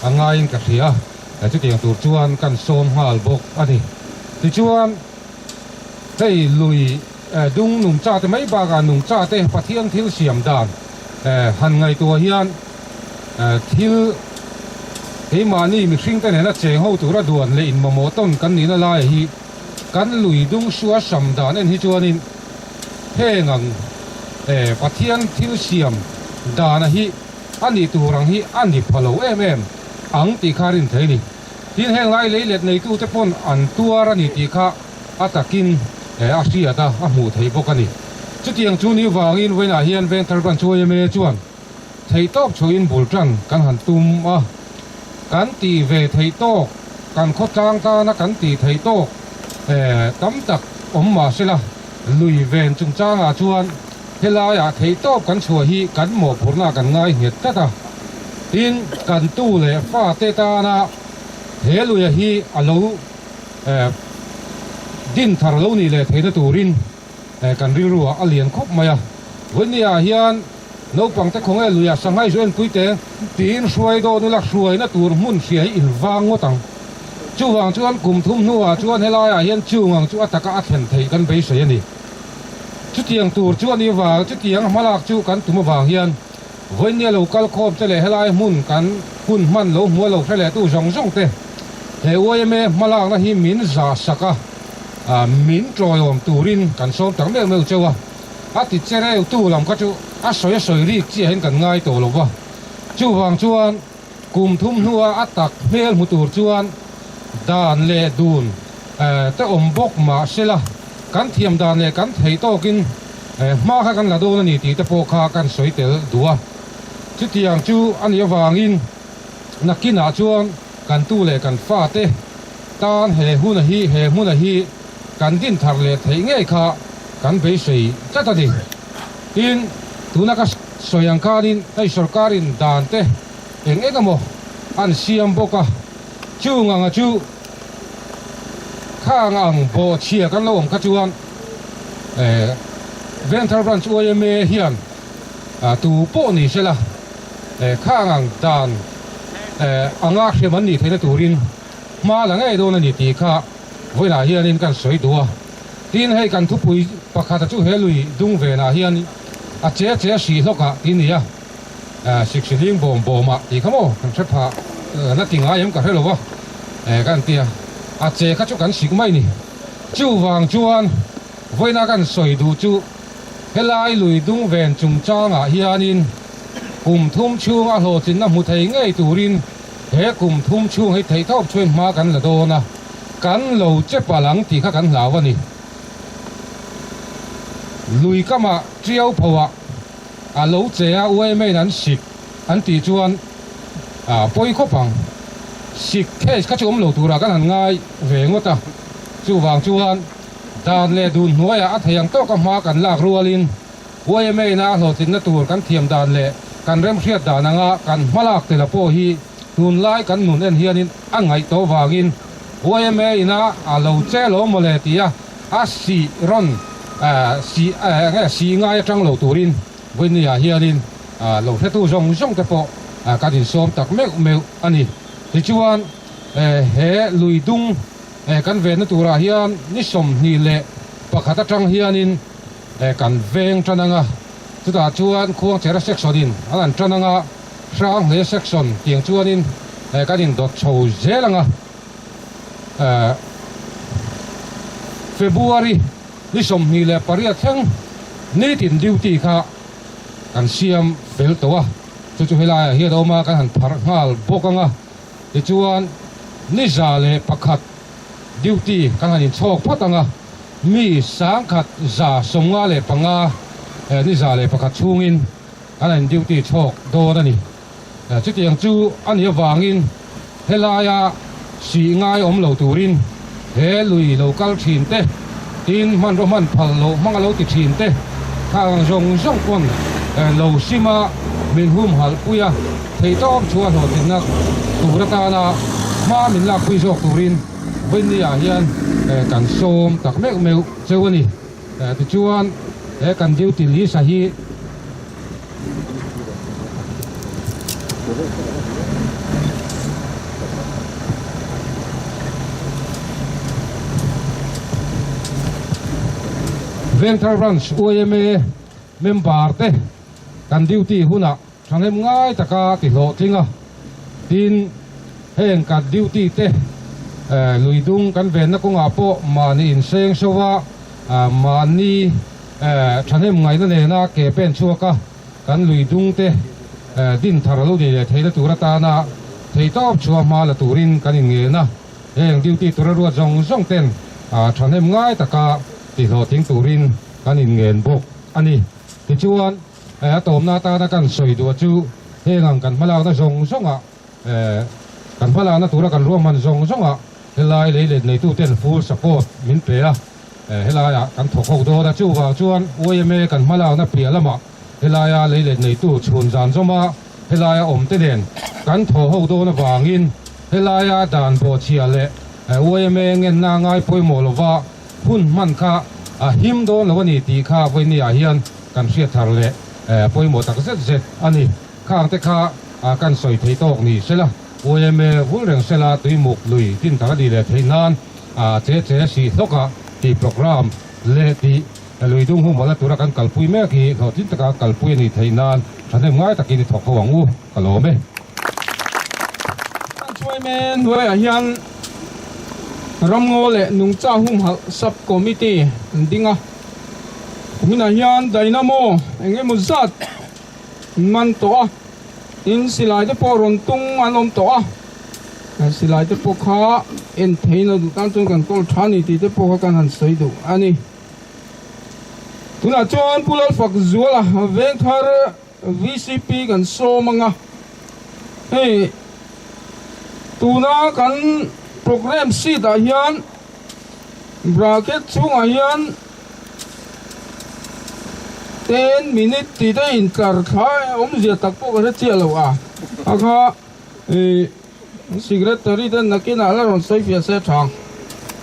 Speaker 3: anga in ka sia chu tiang tur chuan kan som hal bok ani ti chuan hei lui dung nung cha te mai ba ga nung cha te pathian thil siam dan han ngai tu hian thil hei mani mi hring te ne na che ho tur a duan le in momo ton kan ni na lai hi kan lui dung suwa sam dan en hi chuanin hengang pathian thil siam dana hi ani turang hi ani phalo em ang ti kharin theini tin heng lai leilet nei tu te pon an tuar ani ti kha atakin a sia ta a mu thei bokani chu tiang chu ni wangin wena hian ven thar ban choi me chuan thei top choin bultran kan han tum a kan ti ve thei to kan kho chang ta na kan ti thei to tam tak ma sela lui ven chung chang a chuan helaya thei top kan chua hi kan mo phurna kan ngai het ta ta tin kan tu le fa te ta na he lui hi alo din thar lo ni le theina turin kan ri ruwa alian khop maya wenia hian no pang te khong e luya sangai zoen puite tin hruai do nu la hruai na tur mun sia in wang ngotang chu wang chuan kum thum nuwa chuan helaya hian chu ngang chu ataka a then thei kan be sei ani chu tiang tur chuan ni wa chu tiang malak chu kan tuma wang hian wenia local khop te le helai mun kan hun man lo mo lo thele tu jong jong te he oi me malak na hi min za saka min troyom turin kan som tang me meu chewa ati chere tu lam ka chu a soi ri chi hen kan ngai to lo wa chu wang chuan kum thum nuwa atak mel mu tur chuan dan le dun te om bok ma sela kan thiam dan le kan thei to kin ma kha kan la do na ni ti te po kha kan soi tel duwa chu tiang chu an ya wangin nakina chuan kan tu le kan fa te tan he hun hi kan din thar le thei nge kha kan be sei cha ta di tin tuna ka soyang karin ai sarkarin dan te enge mo an siam boka chu nga chu khang ang bo chia kan lo ka chuan venture branch OMA hian tu po ni sela khang ang dan anga hreman ni theina turin ma la ngai do na ni ti kha voina hian in kan soi duwa tin hei kan thu pui pakha chu helui dung ve na hian a che si hloka tin ya sikhiling bom ma ti khamo kan thepha na tinga yam ka helo wa kan tia a che kha chu kan sik mai ni chu wang chuan voina kan soi du chu helai lui dung ven chung changa hianin kum thum chung a hlo chin na mu thei ngei turin he kum thum chung hei thei thop chuen ma kan la do na kan lo che palang ti kha kan lawani lui kama triau phawa a lo che a uai mai nan sik an ti chuan poi khopang sik case kha chum lo tura kan an ngai ve ngota chu wang chuan dan le dun hnuaya a theiang to ka ma kan lak rualin uai mai na hlo tin na tur kan thiam dan le kan rem hriat dananga kan malak te la po hi tun lai kan nun en hianin angai to wangin uai mai na a lo che lo mo le tia a si ron si ngai tang lo turin wenia hianin lo hetu jong te po ka din som tak meu ani ti chuan he luidung kan ve na tura hian ni som ni le pakhata tang hianin kan veng tananga จุดอาจวนควงเจริญเซ็กซ์ดินอันนั้นจันงะสร้างเลเซ็กซ์เตียงจวนินกันดินดอทโชว์เจลังะFebruari นี่สมมีเลปริยทั้งนี่ตินดิวตีค่ะกันเสียมเปลตัวจู่ๆเวลาเฮียดอมากันหันพาร์งาลบกังะที่จวนนี่จาเลปักขัดดิวตีกันหันโชคพัตังะมีสังขัดจ่าสงงาเลปังะนี่จาเลปักขัดชูงินอันนั้นดิวตีโชคโดนนี่จุดที่ยังจู่อันนี้วางินเฮลายาสีง่ายอมเหลาตูรินเฮลุยโลกัลชินเตทีนมันโรมันพัลโลมังโลติชินเตข้างจงส่งคนโลซิมามินหุมฮัลปุยะเทต้อมชัวร์โหดนักตูรตานามามินลักคุยโจกตูรินวันนี้อาเฮียนกันโซมตักเมกเมลเจ้าวันนี้ที่ชวนกันดิวติลิสาฮีเวนทารันส์OMAเมมบาร์เตกันดิวตีหุ่นอ่ะฉันเห็นง่ายแต่ก็ติดโหลทิ้งอ่ะดินเห็นกันดิวตีเตลุยดุงกันเวนนักงอาโปมานี่อินเซงชัวมานี่ฉันเห็นง่ายนั่นเองนะเก็บเป็นชัวกันลุยดุงเตดินทารุดีเลยเทเลตุรตานะเทตอบชัวมาละตูรินกันอินเงนะเห็นดิวตีตัวรัวจงเต้นฉันเห็นง่ายแต่ก็ติโลทิ้งตูรินกันอินเงินบกอันนี้ที่ชวนตอมนาตาตะกันสวยตัวจูเฮงังกันมาลาวนะจงอ่ะกันมาลาวนะตัวกันร่วมมันจงอ่ะเฮลายเลยในตู้เต้นฟูลสปอร์ตมินเปียเฮลายกันถกเอาตัวนะจูว่าชวนOMAกันมาลาวนะเปียละมาเฮลายเลยในตู้ชวนจานจงมาเฮลายอมเตเดนกันถกเอาตัวนะวางินเฮลายด่านโบเชียเล่OMAเงินนางไงป่วยหมดว่าหุ่นมันค่ะหิมโดนแล้ววันนี้ตีข้าวันนี้อาเฮียนกันเสียทางเละป่วยหมดตักเสร็จอันนี้ข้างแต่ข้ากันสอยเทโตกนี่เสร็จละOMAหุ่นเรื่องเสร็จละตุยหมกลุยทิ้งทางดีเลยเทนานเจ๊สีทกะที่โปรแกรมเละที่ลุยดุงหุ่นมาแล้วตัวกันกัลปุยแม่กี่เขาทิ้งตะกากัลปุยนี่เทนานฉันได้ง่ายตะกี้นี่ถกเขาหวังอู้กัลโลเม่
Speaker 7: ช่วยแม่ด้วยอาเฮียนรำงอเลยนุ่งจ้าหุ่มหักซับคอมมิตี้ดิ้งอ่ะมินาฮิอันไดนาโมเองมุซัดมันตัวอินสิลายเดปอรอนตุงอันอมตัวสิลายเดปอข้าเอ็นเทนดูการจงกันกอลชานีที่เดปอกันหันสวยดูอันนี้ตุน่าจวนพูดฝักจัวละเวนทาร์ VCP กันโซมังอ่ะเฮ้ตุน่ากันโปรแกรมซีดอาเฮียนบราเก็ตช่วงอาเฮียน10 minutes ที่ได้อินการค้าเสียตักพวกเราเชี่ยวแล้วอาค่ะsecretary ได้นักกินอะไรรอนไซฟิอาเซช่าง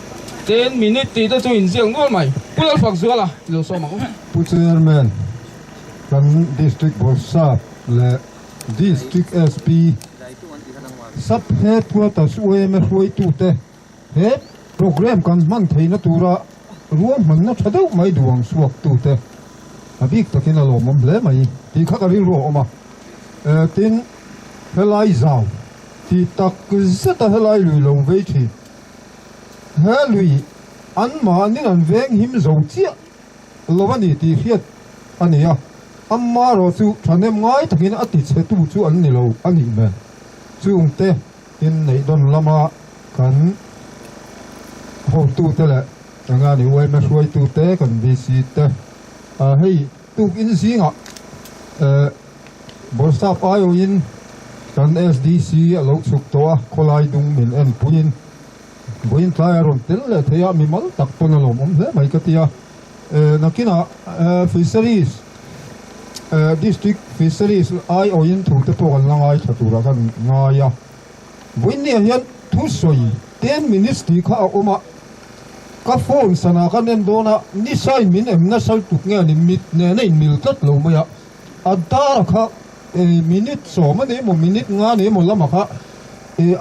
Speaker 7: 10 minutes ที่ได้ช่วยอินเสียงนู้นไหมพูดฝักสัวละเดี๋ยวสมัคร
Speaker 6: ผู้เชี่ยวชาญกัน district บอสซับและ district SP sắp hết qua ta suy mà suy tu te hết program kan man thei na tura ruam man na thadau mai duang suak tu te abik takin alo mom ble mai ti khakari ro oma tin helai zau ti tak zeta helai lui long ve thi he lui an ma ni an veng him zong chia lovani ti hiat ania amma ro chu thanem ngai takin ati che tu chu an ni lo ani men chung te in nei don lama kan ho tu te la anga ni wai ma suai tu te kan bc te hei tu in singa borsa payo in kan SDC alo suk to kholai dung min en puin buin trai ron tel le thea mi mal tak ton lo mom le mai ka tia nakina fisheries district fisheries ai oin thu te pawal langai thatura kan ngaya buin ni hian thu soi 10 minutes ti kha oma ka phone sana kan en dona ni sai min em na sal tuk nge ni mit ne nei mil tat lo maya adara kha minute so ma ne mo minute nga ne mo lama kha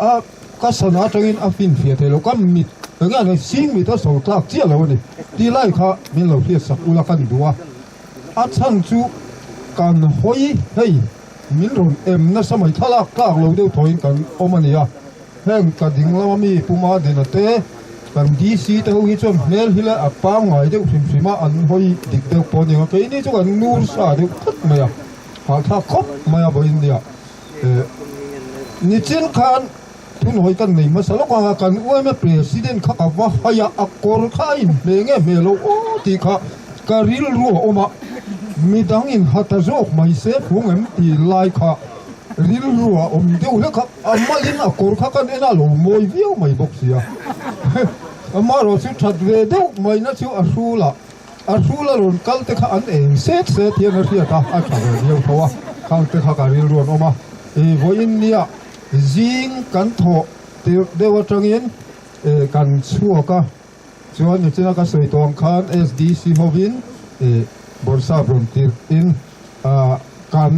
Speaker 6: a ka sana tangin a fin fia te lo kam mit nga ne sing mi ta so tak chia lo ni ti lai kha min lo fia sak ula kan duwa a chan chu kan hoi hei min ron em na samai thalak tlak lo deuh thoin kan omania heng ka ding lama mi puma dinate kan DC te ho hi chon hmel hila apa ngai deuh hrim hrima an hoi dik deuh pawni nga ke ni chu kan nur sa deuh khat maya ha tha khop maya bo india ni chin khan thun hoi kan nei masala ka kan uame president kha ka wa haya akor khain lenge melo o ti kha karil ru oma midang in hatazok mai se phungem ti lai kha ril ru om deu le kha amalin akor kha kan ena lo moi viu mai boxia amaro chu thadve deu mai na chu asula ron kalte kha an eng set hian ria ta a thave deu thawa kalte kha ka ril ru oma e voin nia zing kan tho dewa tangin kan chuaka chuan ni china ka soi tong khan SDC hovin borsa brontir in kan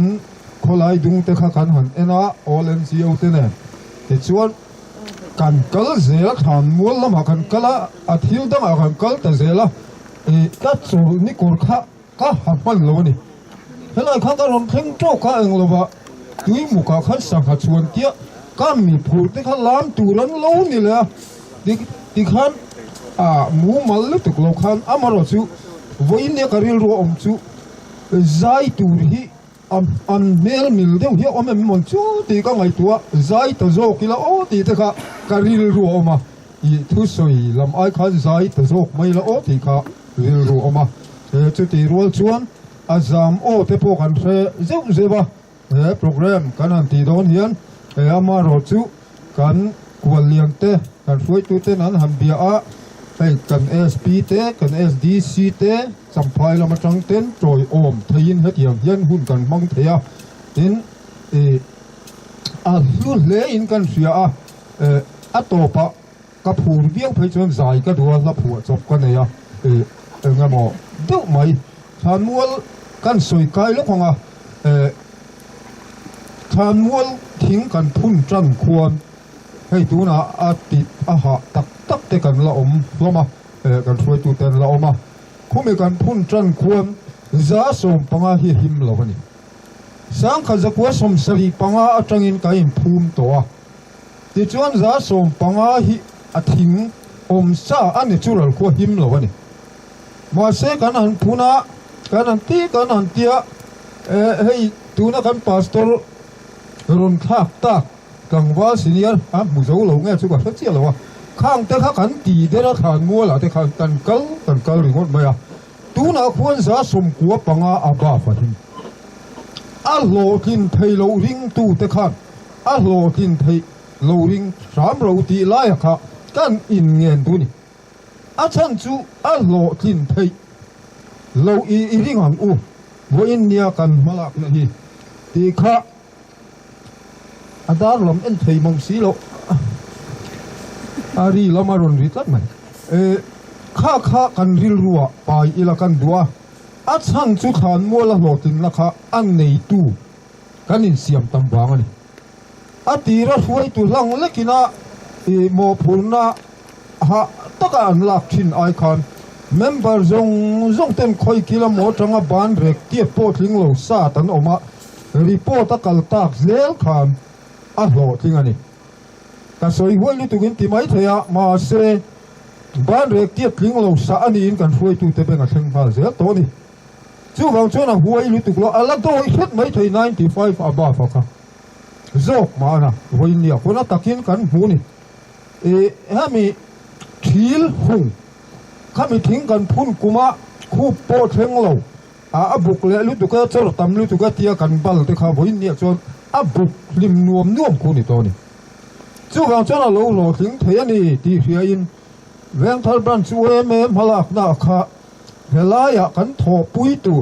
Speaker 6: kholai dung te kha kan han ena all NGO te ne ti chuan kan kal zel khan mul lama kan kala athil dang kan kal ta zela ka chu ni kur kha ka hapan lo ni helai kha ka ron theng to ka eng lo ba tui mu ka khan sang kha chuan tia ka mi phur te kha lam turan lo ni la ti khan mu mal lu tuk lo khan amaro chu voin ne karil ro om chu zai tur hi an mel mil deu hi om em mon chu ti ka ngai tua zai ta zo kila o ti te kha karil ro oma I thu soi lam ai khan zai ta zo mai la o ti kha ril ro oma chu ti rol chuan azam o te po kan re zeu zeba program kan an ti don hian amaro chu kan kwalian te kan foi tu te nan han bia a kan SP te kan SDC te samphai lama tang ten troi om thein hetiam hian hun kan mang theya in a hlu le in kan ria a topa ka phur viau phei chon zai ka dual la phu chop ka neya ngamo deuh mai than mual kan soi kai lo khonga than mual thing kan phun tran khuan hei tuna a ti a ha tak te kan la om loma kan throi tu ten la oma khumi kan phun tran khuan za som panga hi him lo ni sang kha zakwa som sali panga atangin kain phum to a ti chuan za som panga hi a thing om sa ani chural ko him lo ni ma se kan han phuna kan an ti kan an tia hei tuna kan pastor ron thak tak kangwa senior mu zo lo nge chu ka fa chia lo wa khang te kha kan ti de ra khan mua la te khan kan kal ri ngot maya tu na khuan za som kwa panga aba fa hin a lo kin thei lo ring tu te khan a lo kin thei lo ring ram ro ti la ya kha kan in ngen tu ni a chan chu a lo kin thei lo I ring ang u wo in nia kan malak na hi ti kha adar lom en thei mong si lo ari lama ron ritat mai kha kan ril ruwa pai ila kan dua a chan chu khan mo la lotin la kha an nei tu kan in siam tam bang ani a tira huai tu lang lekina mo phurna ha taka an lak thin ai khan member zong ten khoi kila mo tanga ban rek tie po thling lo sa tan oma report akal tak zel khan a lo thing ani ka soi huai lu tugin ti mai thaya ma se ban rek tie thling lo sa ani in kan huai tu te benga theng phal zel to ni chu wang chona huai lu tu lo ala do hit mai thei 95 aba fa ka zok mana huai nia kona takin kan hu ni hami thil hung kami thing kan phun kuma khu po theng lo abuk le lu tu ka chor tam lu tu ka tia kan bal te kha boin nia chon abuk lim nuam khu ni to ni chu wang chona lo thing thei ani ti hria in veng thal ban chu me malak na kha helaya kan tho pui tu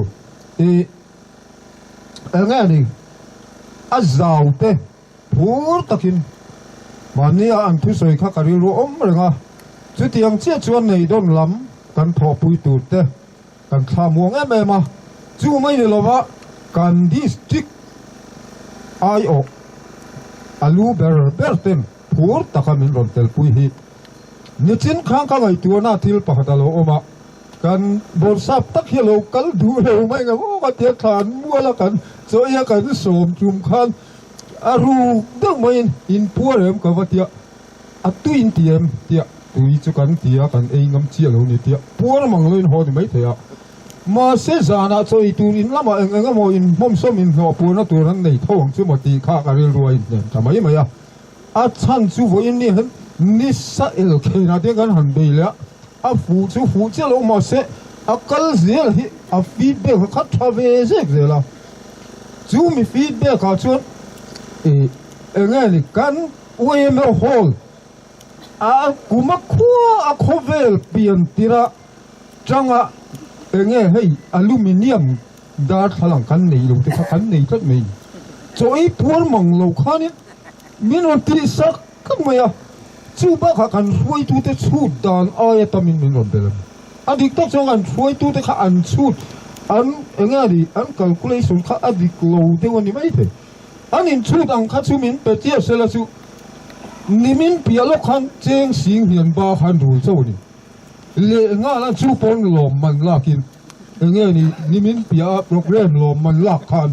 Speaker 6: nga ni azau te phur takin mania an thu soi kha kari ro om renga chu tiang che chuan nei don lam kan tho pui tu te kan thla muang em ma chu mai ni lova kan district ai o alu berten phur takamin ron tel pui hi nichin khang ka ngai tu na thil pakhatalo oma kan bolsap tak hi local du le mai nga o ka te khan mua la kan so ya kan som chum khan aru dang mai in puarem ka watia atuin tiam tia tui chu kan tia kan ei ngam chi lo ni tia puar mang loin ho ni mai thea ma se zana choi turin lama enga mo in mom som in no puna turan nei thong chu mati kha ka ril ruai ne tamai mai a chan chu vo in ni han ni sa el ke na de kan han be la a fu chu fu che lo ma se a kal zel hi a feedback kha thave zek zela chu mi feedback ka chu enga ni kan we me hol a kuma khua a khovel pian tira changa nghe hay aluminium dar thalang kan nei lo te kan nei tat mai choi puar mang lo khan min on ti sak kam maya chu ba kha kan huai tu te chu dan ai tamin min on bel adik tak chang an huai tu te kha an chu an enga di an calculation kha adik lo te woni mai te an in chu dang kha chu min pe tia sela chu nimin pialo khan cheng sing hian ba khan ru chawni le nga la chu pon lo man lakin nghe ni min pia program lo man lak khan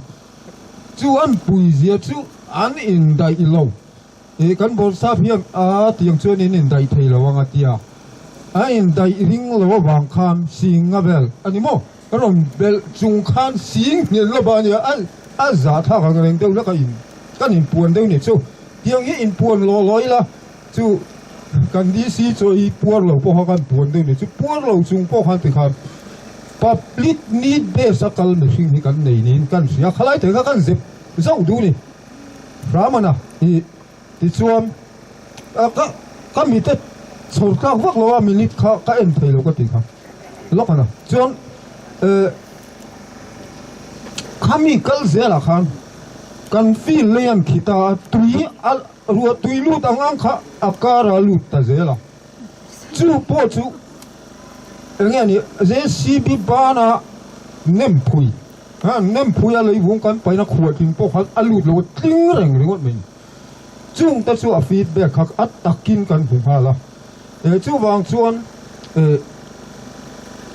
Speaker 6: chu an pui zia chu an in dai lo e kan bol sa hian a tiang chuan in dai thei lo anga tia a in dai ring lo wang khan sing abel animo ron bel chung khan sing ni lo ba ni a za tha ka reng deu la ka in kan in puan deu ni chu tiang hi in puan lo loi la chu kan di si choi puar lo po kan puan deu ni chu puar lo chung po khan ti khan public need base akal me sing ni kan nei ni kan sia khalai te kan zep zau du ni ramana ti chuan ka mi te chhor ka wak lo minute ka en thei lo ka ti kha lokana chuan khami kal zela khan kan feel lean khita tui al ruwa tui lu tangang kha akara lu ta zela chu po chu nghe ni JCB bana nem phui ha nem phui alai vung kan pai na khuwa kin po khat alut lo tling reng ringot min chung ta chu a feedback khak at takin kan hu phala chu wang chuan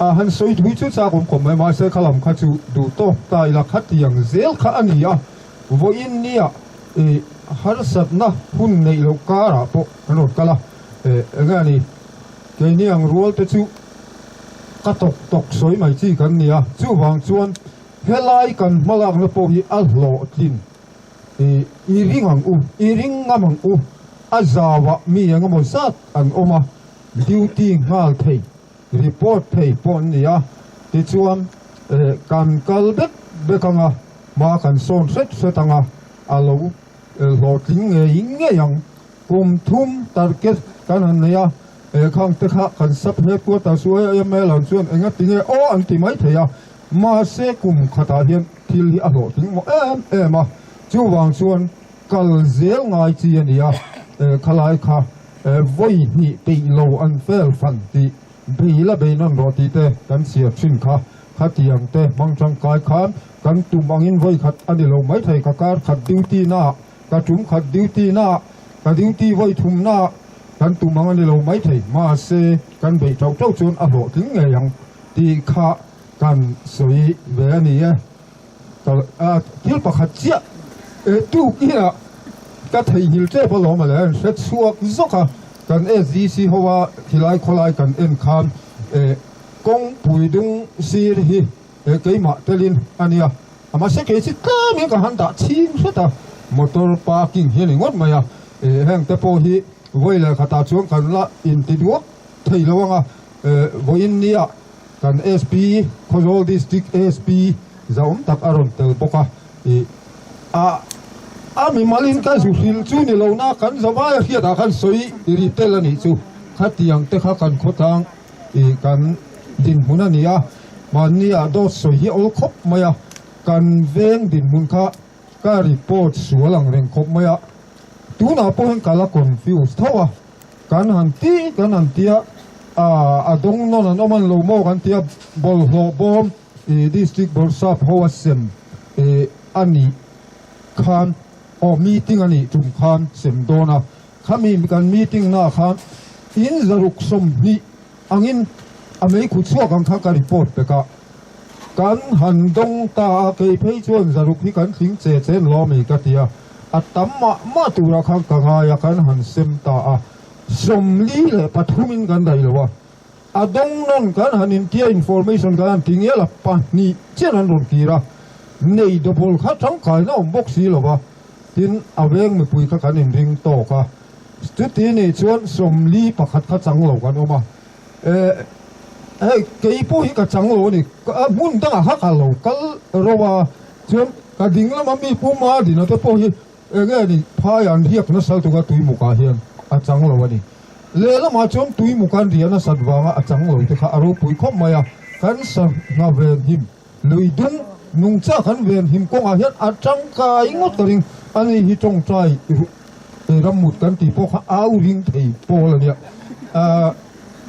Speaker 6: a han soi thui chu cha kom mai se khalam kha chu du to tai la khat yang zel kha ania vo in nia har sat na hun nei lo kara po anot kala nga ni ke ni ang rual te chu ka tok soi mai chi kan nia chu wang chuan helai kan malak na po hi a hlo tin i ring ngamang u azawa mi anga mo sat an oma duty ngal thei report thei pon nia ti chuan kan kalbek bekanga ma kan son setanga alo lo ting nge yang thum target kan nia khang te kha kan sap he ko ta suai em lan chuan enga tinge o an ti mai theya ma se kum khata hian thil hi a lo ting mo em a chu wang chuan kal zel ngai chi ania khalai kha voi ni pe lo an fel fan ti bi la be non ro ti te kan sia thin kha khatiang te mangchang kai khan kan tu mangin voi khat ani lo mai thei ka kar khat duty na ka tum khat duty na ka duty voi thum na kan tu mang ani lo mai thei ma se kan be chau chau chun a lo ting nge yang ti kha kan soi ve ani a til pa khat chia tu kia ka thei hil che pa lo ma le set suak zoka kan SDC hoa hilai kholai kan en khan kong pui dung sir hi ke ma telin ania ama se ke si ka mi ka han da ching seta motor parking hi ngot maya heng te po hi voi la khata chuang kan la in ti duak thei lawanga voin nia kan SP Khozol district SP zaum tak aron tel boka a mi malin ka su hil chu ni lo na kan zawa hi da kan soi ri tel ani chu khatiang te kha kan khotang kan din huna nia mania do soi hi ol khop maya kan veng din mun kha ka report sualang reng khop maya tu na po hen kala confuse thawa kan han tia a dong non an oman lo mo kan tia bol ho bom district borsap ho asem ani khan o meeting ani tum khan sem dona khami kan meeting na khan in zaruk som ni angin mấy cụ chua càng khá cái report bê cảกันหันดงตาเกยเพยชวนสรุปที่กันทิ้งเจนล้อมีกติยาอัตมาตุระคังกังหายกันหันเซมตาสมลีเลยปัทุมินกันได้หรือวะดงนั่นกันหันอินเดียอินฟอร์เมชันกันทิ้งเยละปะนี่เจ้านันรุนกีระในดับเบิลข้าจังขายน้องบ็อกซี่หรอวะทิ้งเอาเองไม่ปุยกันอินริงโตค่ะสุดที่นี่ชวนสมลีปะขัดข้าจังเหล่ากันออกมากี่ผู้ที่กระจังโลนี่มุ่งตั้งหักเหล่าก็เราว่าชวนกระดิ่งแล้วมันมีผู้มาดินะแต่ผู้ที่นี่พายันเรียกนักสัตว์ตัวตุยมุกาเฮียนจังโลวันนี้เลี้ยแล้วมาชวนตุยมุกันเรียนนักสัตว์ว่างจังโลที่ข้าอารมณ์ปุยข้อมายกันสังนาเวนหิมลุยดุงนุ่งจ้าขันเวนหิมกงอาเฮียนจังกายงดกระดิ่งอันนี้ที่จงใจรำมุดกันตีพวกเอาริงที่โปละเนี่ย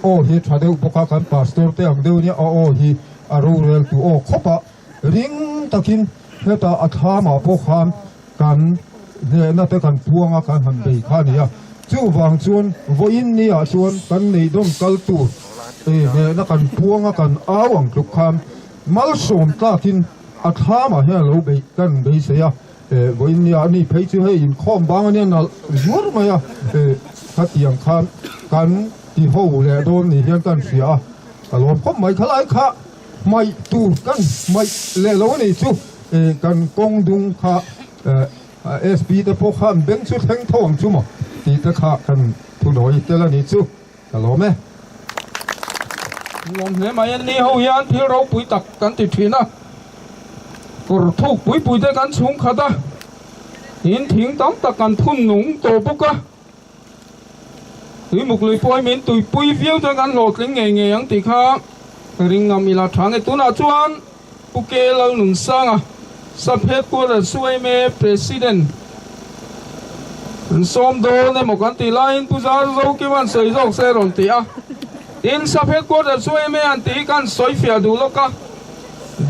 Speaker 6: โอ้ฮีชาเดวปกกันพาสเตอร์เตอังเดวเนี่ยโอ้ฮีอารูเรลตัวโอ้ขบะริงตะกินเฮตาอัฐามาพวกhanกันเนี่ยน่าจะกันพวงกันหันไปข้าเนี่ยจู่วางชวนวินเนี่ยชวนกันในดงกัลตูเนี่ยน่ากันพวงกันอาวังทุกคำมาสมตะกินอัฐามาเฮเราไปกันไปเสียวินเนี่ยนี่เพย์ชื่อให้ยินข้อมบางเนี่ยน่ะยุ่งมาขัดยังกันที่หูเลยโดนนี่ยังกันเสียอารมณ์ก็ไม่คล้ายค่ะไม่ตูกันไม่เล่แล้วนี่จู่กันกงดุงค่ะSB แต่พวกข้ามเบ่งชุดแห่งทองจู่มั้งที่ตะค่ะกันผู้น้อยแต่ละนี่จู่อารมณ์ไหม
Speaker 7: ลมเหมายันนี่เขายันที่เราปุยตักกันติดทีนะก็ทุกปุยได้กันสูงขัดหินทิ้งตั้มตะกันพุ่นหนุ่งโตบุกะตุยมุกเลยปล่อยเหม็นตุยปุยเฟี้ยวด้วยกันโหลดลิงเงี้ยยังตีข้าริงงามีลาทางไอตุน่าจวนปุกเกลหนุนสังสับเหตุกูจะช่วยเมย์ประธานส้มโดนในหมกันตีไลน์ผู้ชายเราคิดว่าสวยจอกเซรอนตีอินสับเหตุกูจะช่วยเมย์อันตีกันสวยเฟียดูโลกะ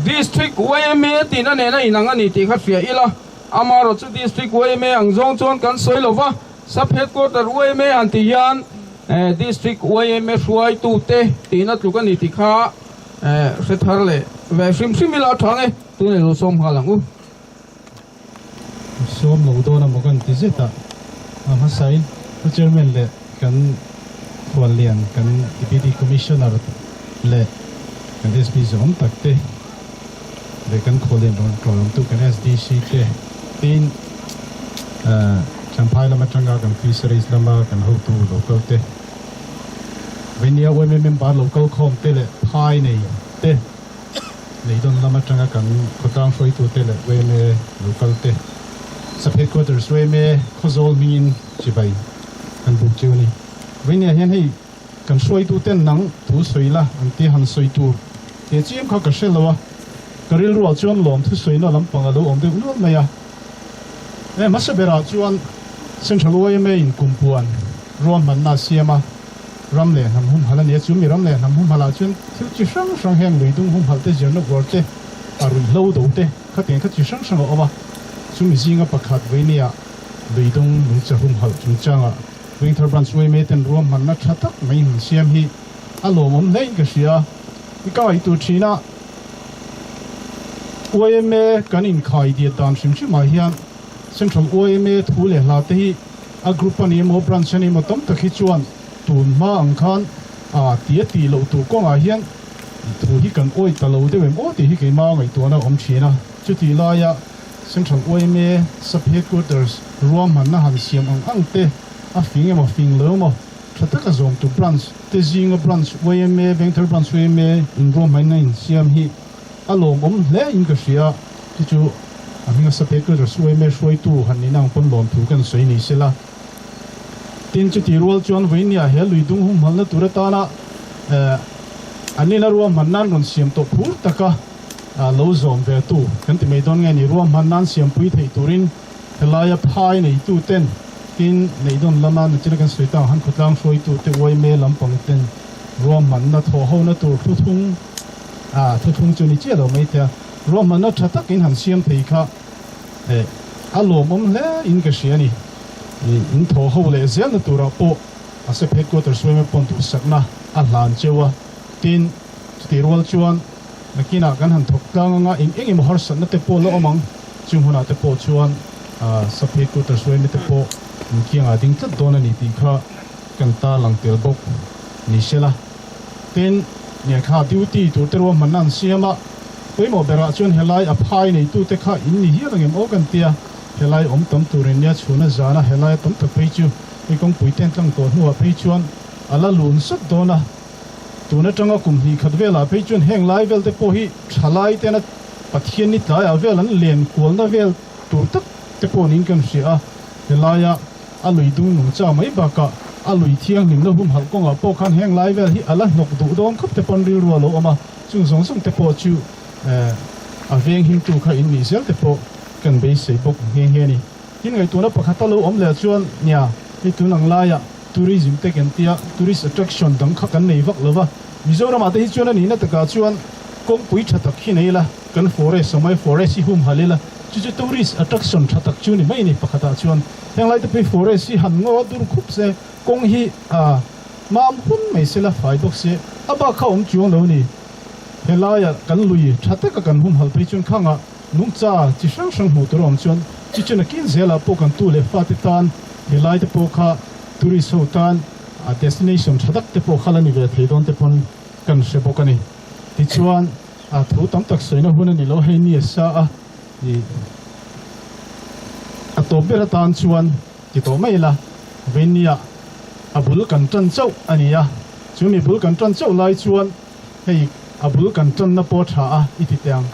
Speaker 7: ดิสทริกเวเมย์ตีนั่นเองนะอินังอันนี้ตีขัดเฟียอีละอามาร์จุดดิสทริกเวเมย์อังจงจวนกันสวยหรอวะสับเหตุกูจะเวเมย์อันตียันดิสทริกเวเมย์ช่วยตูเตตีนั่นลูกกันนี่ตีข้าเสร็จแล้วเลยเวชิมมิลาทางตัวนี้เราส้มหาหลัง
Speaker 8: ส้มเราตัวนั้นมันกันที่สุดมาใส่ผู้เชี่ยวชาญเลยกันควรเรียนกัน Deputy Commissioner เลยกัน SB ส่วนตักเตะเลยกันควรเรียนรอนกลางตัวกัน SDC เตะทีนฉันพายละมาจังกัน Fisheries ละมากัน How to local เตะวันนี้วันนี้เป็นบาร์ local คอมเตะเลยพายในเตะในตอนละมาจังกันก็ต้องช่วยตัวเตะเลยวันนี้ local เตะSub headquarters เว้ยเมย์ข้อโจลมีนจีบไปกันบุกเจ้านี่วันนี้เห็นให้กันช่วยตัวเต้นหนังถูสวยละอันที่หันสวยตัวเดี๋ยวจีมเขาก็เชื่อแล้วว่าก็เรียนรู้จวนหลอมทุสวยน่ะลำปังแล้วอมเดือดนู่นไหมอ่ะมาเสบียร์จวนเส้นทางเว้ยเมย์อินกุมปวนรวมมันน่าเสียมารำเลยน้ำหุ่นหันเนี่ยจุ่มมีรำเลยน้ำหุ่นหันจวนที่จีช่างแห้งเลยตุ้งหุ่นหันเตะเจ้าหน้าวัวเตะอารมณ์เล่าตัวเตะเขาเตียงเขาจีช่างเอาว่าจุ่มจิงกับประคัดไว้เนี่ยเลยต้องมุ่งจะหุ่นหันจุ่มจังอ่ะวิ่งทบรันช่วยเมตันรวมมันนักชัดตักไม่หุ่นเสียมฮีอารมณ์มันเล่นก็เสียมีก้าวไอตัวชีน่ะโอ้ยเมกันอินขายเดียดตามชิมชิมาเฮียนเส้นทางโอ้ยเมทูเลลาเตฮีกรุ๊ปนี้โมบรันชนี้มาต้มตะคิจวนตูนมาอังคารเตียตีเหลาตัวกงอาเฮียนทูที่กันโอ้ยตะเหลาเดี๋ยวโอ้ตีที่กันมาไอตัวน่ะอมชีน่ะจุดที่ลายเส้นทางโอ้ยเมsub headquarters รวมมันน่ะหันเสียมอังเตฟิงมาฟิงเลวมาชัดตะกันส่งตัวบรันช์เตจิงกับบรันช์โอ้ยเมเบงเทอร์บรันช์โอ้ยเมอินรวมมันน่ะเสียมฮีอารมณ์เล่อินก็เสียที่จู่มิงสเปกเกอร์ช่วยไม่ช่วยตู้หันนี่นั่งปนหลอมถูกันสวยนี่สิละทีนจุดที่รัวจวนวินยาเฮลุยดุงหุ่มหันละตัวตานะอันนี้นะรัวมันนั่นนนเสียมตัวพูดตะกะโลซอมเวตู้กันที่ไม่ต้องไงนี่รัวมันนั่นเสียมปุยไทยตุรินเฮลายพายในตู้เต้นทีนในดอนละมันจะกันสวยตาหันขุดล่างช่วยตู้เตวเมลำปังเต้นรัวมันนั่นทอเขานั่นตัวทุทุ่งจุนี่เจ้าเราไม่เท่ารวมมันนั่นชัดตักอินหันเสียมไทยค่ะอารมณ์มันเล่อินก็เสียนี่อินทอเขาเลยเสียนั่นตัวเราโปอาศัยเพชรก็ตัวช่วยไม่ปนตัวสักนะอัลลันเจ้า
Speaker 6: tin ti rol chuan nakina kan han thok tanga eng mo har san na te po lo amang chung huna te po chuan saphe ku ta soi ni te po kianga ding tat don ani ti kha kan ta lang tel bok ni sela tin nia kha duty tur te ro manan siama poimo bera chuan helai a phai nei tu te kha in ni hi angem o kan tia helai om tom turin nia chuna zana helai tom ta pei chu ei kong puiten tlang to huwa pei chuan ala lun sat dona tuna tanga kum hi khatwela pei chuan heng lai vel te po hi thalai te na pathian ni tlai a vel an len kol na vel tur tak te po nin kan sia helaya alui dung nung cha mai ba ka alui thiang nim na hum hal konga po khan heng lai vel hi ala nok du dom khap te pon ri ro lo ama chung song song te po chu a veng him tu kha in ni sel te po kan be sei bok he he ni hin ngai tuna pakhata lo om le chuan nya hi tunang laya tourism te kan tia tourist attraction dang kha kan nei vak lova mizoram ate hi chuan ani na taka chuan kong pui thatak hi nei la kan forest samai forest hi hum halila chu tourist attraction thatak chu ni mai ni pakhata chuan heng lai te pe forest hi han ngo dur khup se kong hi mam hun mai sela fai dok se aba kha om chuang lo ni helaya kan lui thatak kan hum hal pe chun khanga nung cha chi sang sang mu tur om chuan chi chuna kin zela po kan tu le fatitan helai te po kha tourist hotan a destination thatak te po khalani ve theidon te pon kan se bokani ti chuan a thu tam tak soina hun ni lo he ni sa a ni a to bera tan chuan ti to mai la venia abul kan tan chau ania chumi bul kan tan chau lai chuan hei abul kan tan na po tha a iti tiang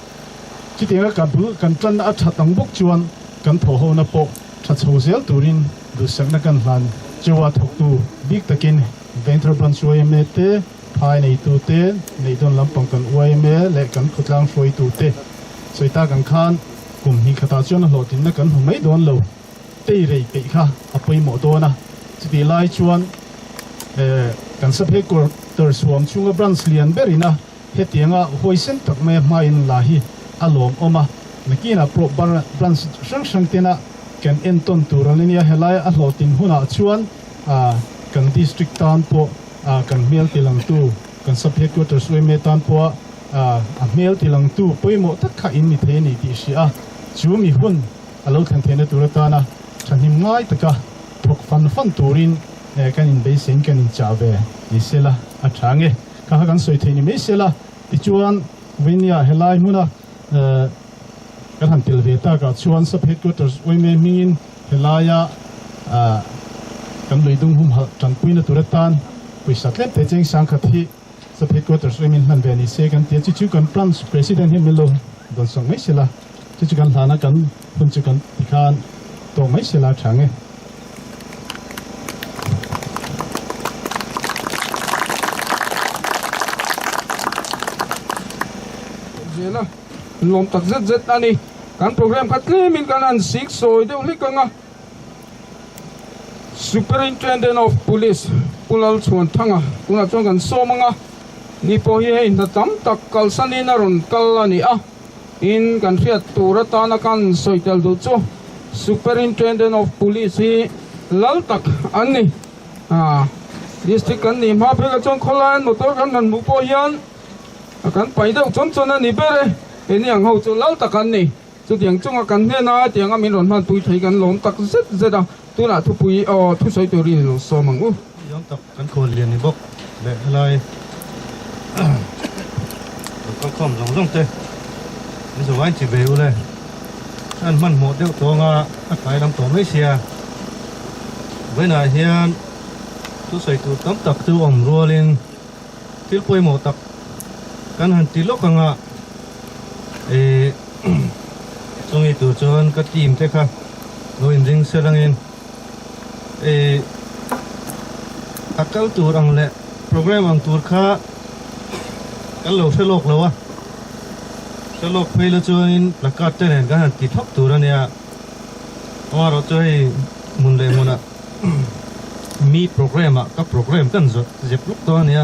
Speaker 6: chi tianga ka bul kan tan a tha tang bok chuan kan tho ho na po tha chho zel turin du sak na kan hlan chuwa thok tu big takin venture branch OMA te phai nei tu te nei don lampang kan OMA le kan khutlang hroi tu te soita kan khan kum hi khata chuan a hlotin na kan humai don lo tei rei pe kha apoi mo dona chi ti lai chuan kan saphe kor ter suam chunga branch lian berina hetianga hoisen tak me main la hi alom oma nakina pro branch sang sang tena kan enton turalinia helai a hlotin huna chuan kan district tan po kan mel tilang tu kan saphe quarters we me tan po a mel tilang tu poimo tak kha in ni the ni ti sia chumi hun alo than thena turatana thanim ngai taka thok fan turin kan in basing kan in chawe isela a thange ka kan soi theni me sela ti chuan vinia helai huna kan han til veta ka chuan saphe quarters we me min helaya kan leidung hum hal tan puina turatan puisa tlem te cheng sang khathi saphe quarters we min han ve ni se kan te chu kan plans president hi milo don song mai sela chu kan hlana kan hun chu kan tikhan to mai sela thange
Speaker 7: jela lom tak zet ani kan program khatle min kan an sik soi de uli kanga superintendent of police pulal chuan thanga tuna chong kan somanga ni po hi in tam tak kalsani na ron kalani a in kan riat turata na kan soitel du chu superintendent of police hi lal tak ani district kan ni ma phega chong kholan motor kan nan mu po hian kan pai deuh chon chon ani bere eni ang ho chu lal tak an ni chu tiang chunga kan hne na tiang amin ron man pui thei kan lom tak zet a tuna thu pui thu soi tu rin lo so mangu
Speaker 4: yom tak kan khol lian ni bok le lai kan khom long te ni so wan chi ve u le an man mo deuh to nga a kai lam to mai sia với na hian tu soi tu tam tak tu om rolin til poi mo tak kan han ti lok anga songi tu chon ka team te kha lo in ring serangin akal tur ang le program ang tur kha kan lo selok lo wa selok pele chuan plakat te nen kan han ti thok tur ania aro choi mun le muna mi program ka program kan zo jep luk to ania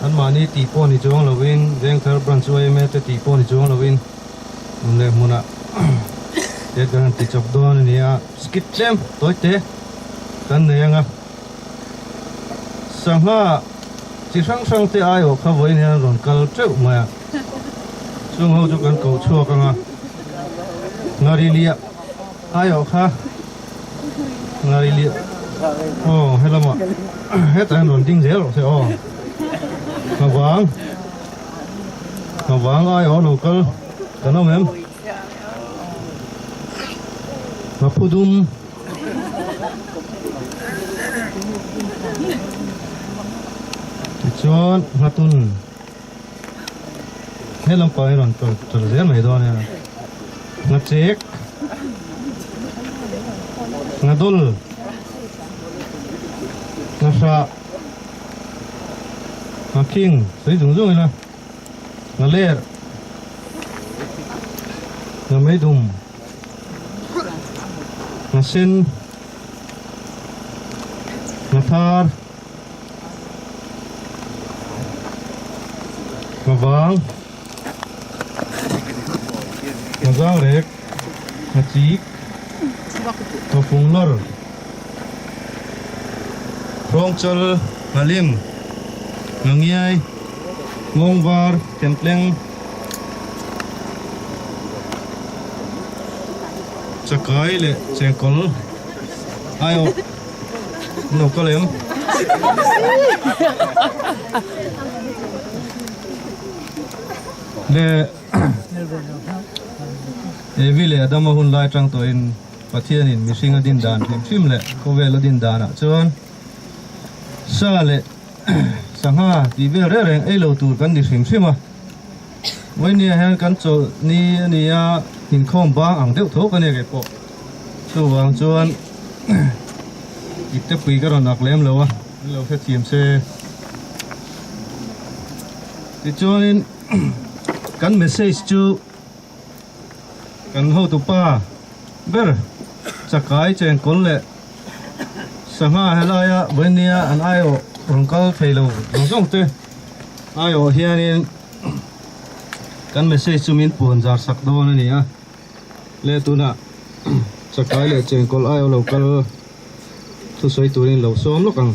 Speaker 4: an mani ti po ni chong lovin vengthar branch OMA te ti po ni chong lovin mun le muna te kan ti chop don ania skit chem toite kan ne anga sangha chỉ sang te ai ở khắp với nhà rồi cal trâu mà chung hậu cho cần cầu chua càng à ngari lia ai ở khá ngari lia hay là mà hết anh rồi tinh dễ rồi thế ngọc vàng ai ở đâu cal cái nào em ngọc pudum chọn hatun hay làm phải rồi trở dễ mấy đó nè ngắt chếch ngắt dul ngắt sa ngắt king thấy dùng dùng này ngắt ler ngắt mấy đùm ngắt sen ngắt thar ngà vàng ngà giang rek ngà chik ngà phung lor rong chol ngà lim ngà ngiai ngong var templeng chakai le chengkol ayo no kolem le evile adama hun lai tang to in pathian in missing adin dan phim le ko vel adin dana chon sa le sangha ti vel re reng ei lo tur kan di sim moi ni han kan cho ni ya hin khom ba ang deuh tho kan e ke po chu wang chon itte pui ka ron ak lem lo phe thiam se ti chon kan message chu kan ho tu pa ber chakai chen kol le sanga helaya venia an ayo rongkal thailo rongong te ayo hianin kan message chu min pon jar sak do na ni a le tuna chakai le chen kol ayo local thu soi turin lo som lokang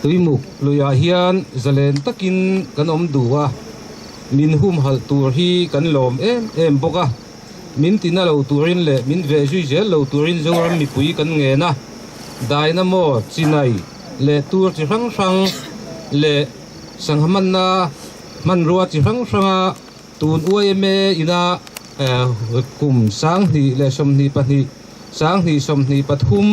Speaker 3: tuimuk luya hian zalen takin kan om duwa min hum hal tur hi kan lom em boka min tina lo turin le min ve jui zel lo turin zoram mi pui kan nge na dynamo chinai le tur chi rang le sanghaman na man ruwa chi rang tun ueme ina kum sang hi le som ni pani sang hi som ni pathum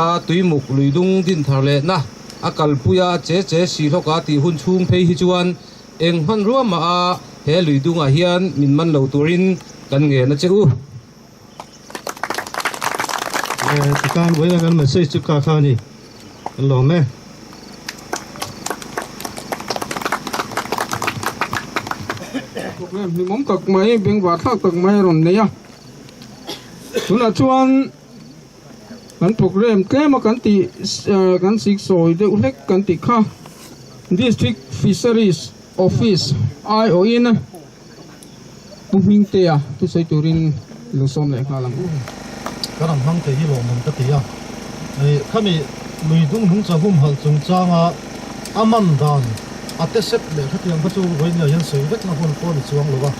Speaker 3: a tuimuk luidung din tharle na akal puya che si thoka ti hun chung phei hi chuan eng han ruama a he luidung a hian min man lo turin kan nge na cheu
Speaker 4: kan với là kan message chu ka kha ni lo me
Speaker 7: mi mom tak mai beng wa thak tak mai ron ne ya tuna chuan kan program ke ma kan ti kan sik soi de ulek kan ti kha district fisheries office ai o in puming te ya tu sai turin lo som le khalam
Speaker 4: karam hang te hi lo mom ta ti ya ei khami luidung hung cha hum hal chung changa aman dan ate sep le khatiang ba chu voin ya yan sei vek na hon ko ni chuang lo ba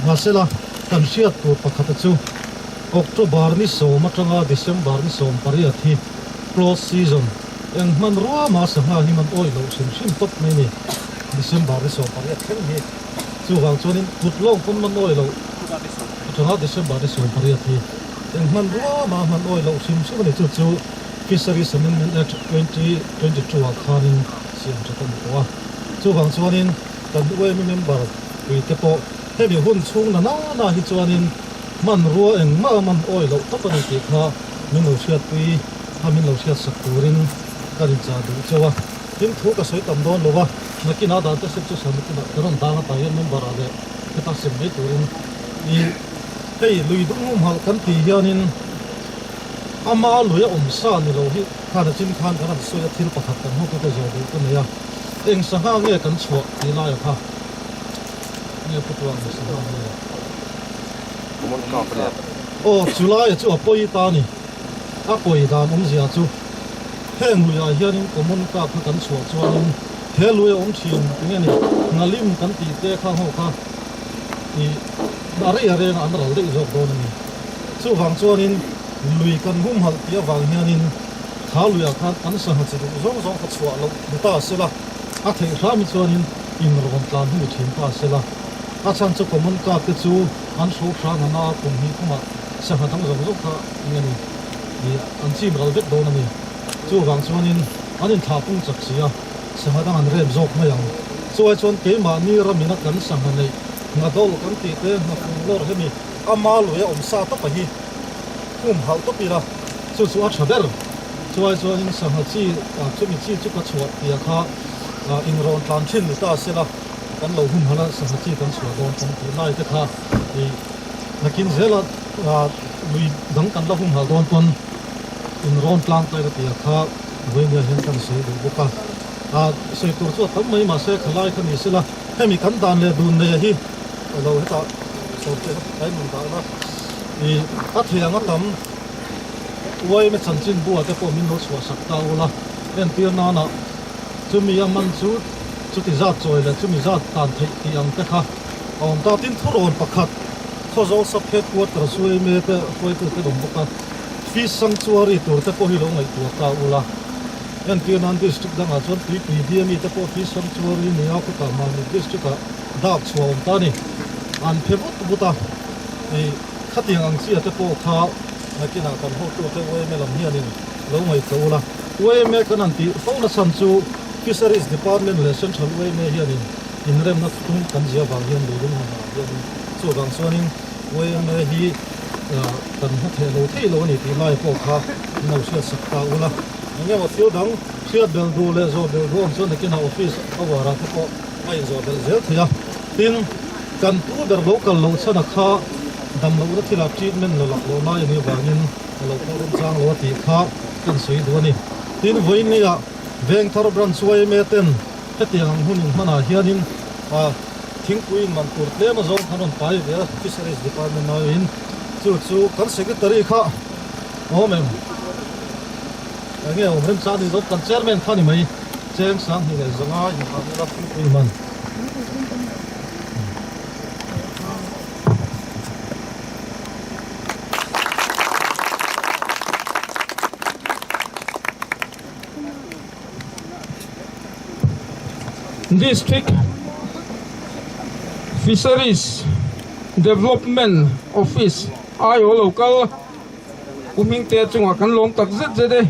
Speaker 4: nga sela kan sia tu pakhat chu October ni so matanga December ni so pariya thi close season eng man ruwa ma sa ha ni man oi lo sim top mai ni December ni so pariya theng hi chu wang chuanin put long pun man oi lo changa December ni so pariya thi eng man ruwa ma man oi lo sim ni chu fisheries amendment act 2022 khanin siam chatam ko chu wang chuanin kan oi member wi te po hemi hun chung na hi chuanin man ruwa eng ma man oi lo tapani ti kha min lo siat pui ha min lo siat sakurin karin cha du chawa tin thu ka soi tam don lowa nakina da ta sep chu sam ki na ron da na ta yen member ale ta sem me turin ni hei lui du hal kan ti hianin ama luya sa ni lo hi khana chin khan kan so ya thil pakhat kan ho ko ja du ko ne ya eng sa ha nge kan chho ti la ya kha nge putuang sa ha ne July chu apoi ta ni apoi da mom zia chu
Speaker 8: heng luya hianin common ka kha kan chua chuanin he luya om thin nge ni ngalim kan ti te kha ho kha i dari are na andral de jok don ni chu wang chuanin lui kan hum hal tia wang hianin kha luya kha an sa ha chi zong zong kha chua lo ta sela a thei rami chuanin in ron tlan hu thin ta sela a chan chu common ka te chu an so thra na na kum hi kuma sa ha thang zong zong kha nge ni i an chi bral vet don ni chu wang chuanin anin tha pung chak sia sa ha dang an rem zok ma yang chuai chuan ke ma ni ramina kan sang ha nei nga dol kan ti te na fu lor he mi ama lu ya om sa to pa hi kum hal to pi la chu chu a thader chuai chuanin sa ha chi chu mi chi chu ka chuat tia kha in ron tlan thin ta sela kan lo hum hala sa ha chi kan chua don kan ti nai te kha i nakin zela lui dang kan la hum hal don ton in ron tlan ta tia kha voinga hen kan se du boka se tur chu tam mai ma se khalai khan ni sela hemi kan dan le dun ne hi lo heta so te ai mun da na i a thianga tam wai me chan chin bua te po min no chwa sak ta ola en tir na na chumi ya man chu ti za choi le chumi za tan thei ti ang te kha on ta tin thuron pakhat khozo sap het ko tra sui me te foi tu te dom boka fi sanctuary tur te po hi lo ngai tu ta ola en tir nan district danga chon pi mi te po fi sanctuary ni a ko ta ma ni district a dak chwom ta ni an phebut buta ei khatiang ang chi te po kha nakina kan ho tu te wei me lam hianin lo ngai to ola wei me kan an ti fo na san chu Fisheries Department le Central Way me hianin in rem na tung kan zia wang hian lu dum ha hianin chu wang chuanin way me hi kan ha the lo thei lo ni ti lai po kha no sia sakta ula nge wa fiu dang fiat bel do le zo bel do chuan de kina office awara ko mai zo bel zel thia tin kan tu der local lo chana kha dam lo ra thila treatment lo lak lo mai ni wangin lo ko rum chang lo ti kha kan sui do ni tin voin ni ya Veng Thar Branch Way Meten hetiang hunin mana hianin thingpuin man tur tle ma zong thanon pai ve Fisheries Department na in chu kan secretary kha omem ange omrem cha ni dot kan chairman khani mai cheng sang hi le zonga in ha la thingpuin man
Speaker 7: District Fisheries Development Office ayo local kuming te chunga kan lom tak zet zede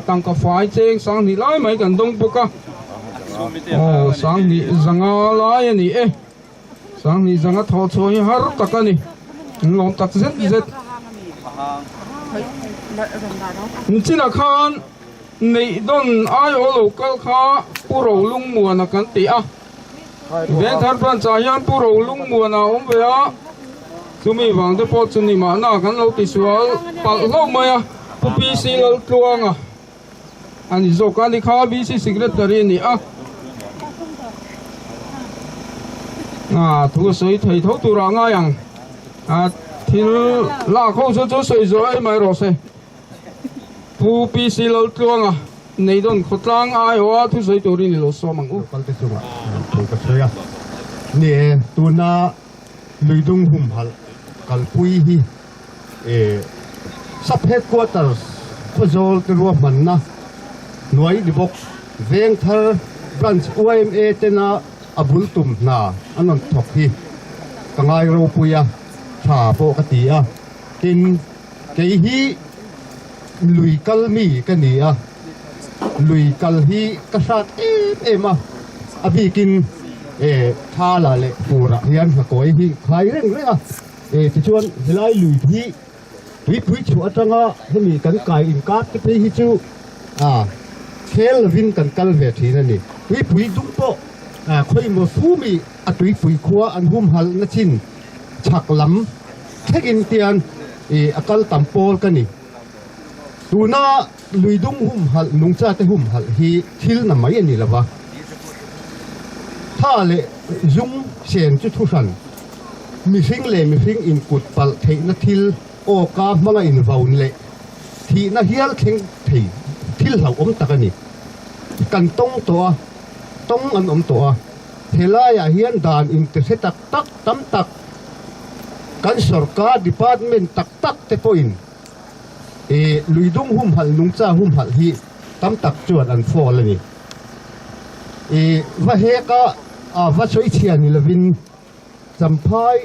Speaker 7: tang ka fai cheng sang ni lai mai kan dong puka sang ni zanga lai ni sang ni zanga tho choi har takani lom tak zet zet nchina khan nei don ayo local kha puro lung mua na kan ti a Veng Thar Branch hian puro lung mua na om ve a chumi wang te po chuni ma na kan lo ti sual pal lo mai a PPC lo tluang a ani zo kan ni kha BC secretary ni a thu soi thei tho tu ra nga yang thil la kho cho soi zo ai mai ro se PPC lo tluang a nei don khotlang ai wa thu soi tori ni lo so mang u
Speaker 6: kal te chuwa thu ka soya ni tuna luidung hum hal kal pui hi sub headquarters khozol te ro man na noi di box Veng Thar Branch OMA tena abul tum na anon thok hi kangai ro puya tha po ka ti a tin ke hi lui kal mi ka ni a lui kal hi ka sat ema abikin thala le pura hian ha koi hi khai reng re a ti chuan hilai lui hi tui chu atanga hemi kan kai in ka te hi chu khel vin kan kal ve thi na ni tui dung po khoi mo su mi a tui khua an hum hal na chin chak lam thekin tian akal tampol ka ni tuna luidung hum hal nungcha te hum hal hi thil na mai ani lawa tha le zung sen chu thu san mi hring in kut pal thei na thil o ka manga in vaun le thi na hial theng thei thil hau om takani kan tong to tong an om to helaya hian dan in te se tak tak tam tak kan sarkar department tak tak te point luidung hum hal nung cha hum hal hi tam tak chuan an fall ani va heka va choi chian ni lovin champhai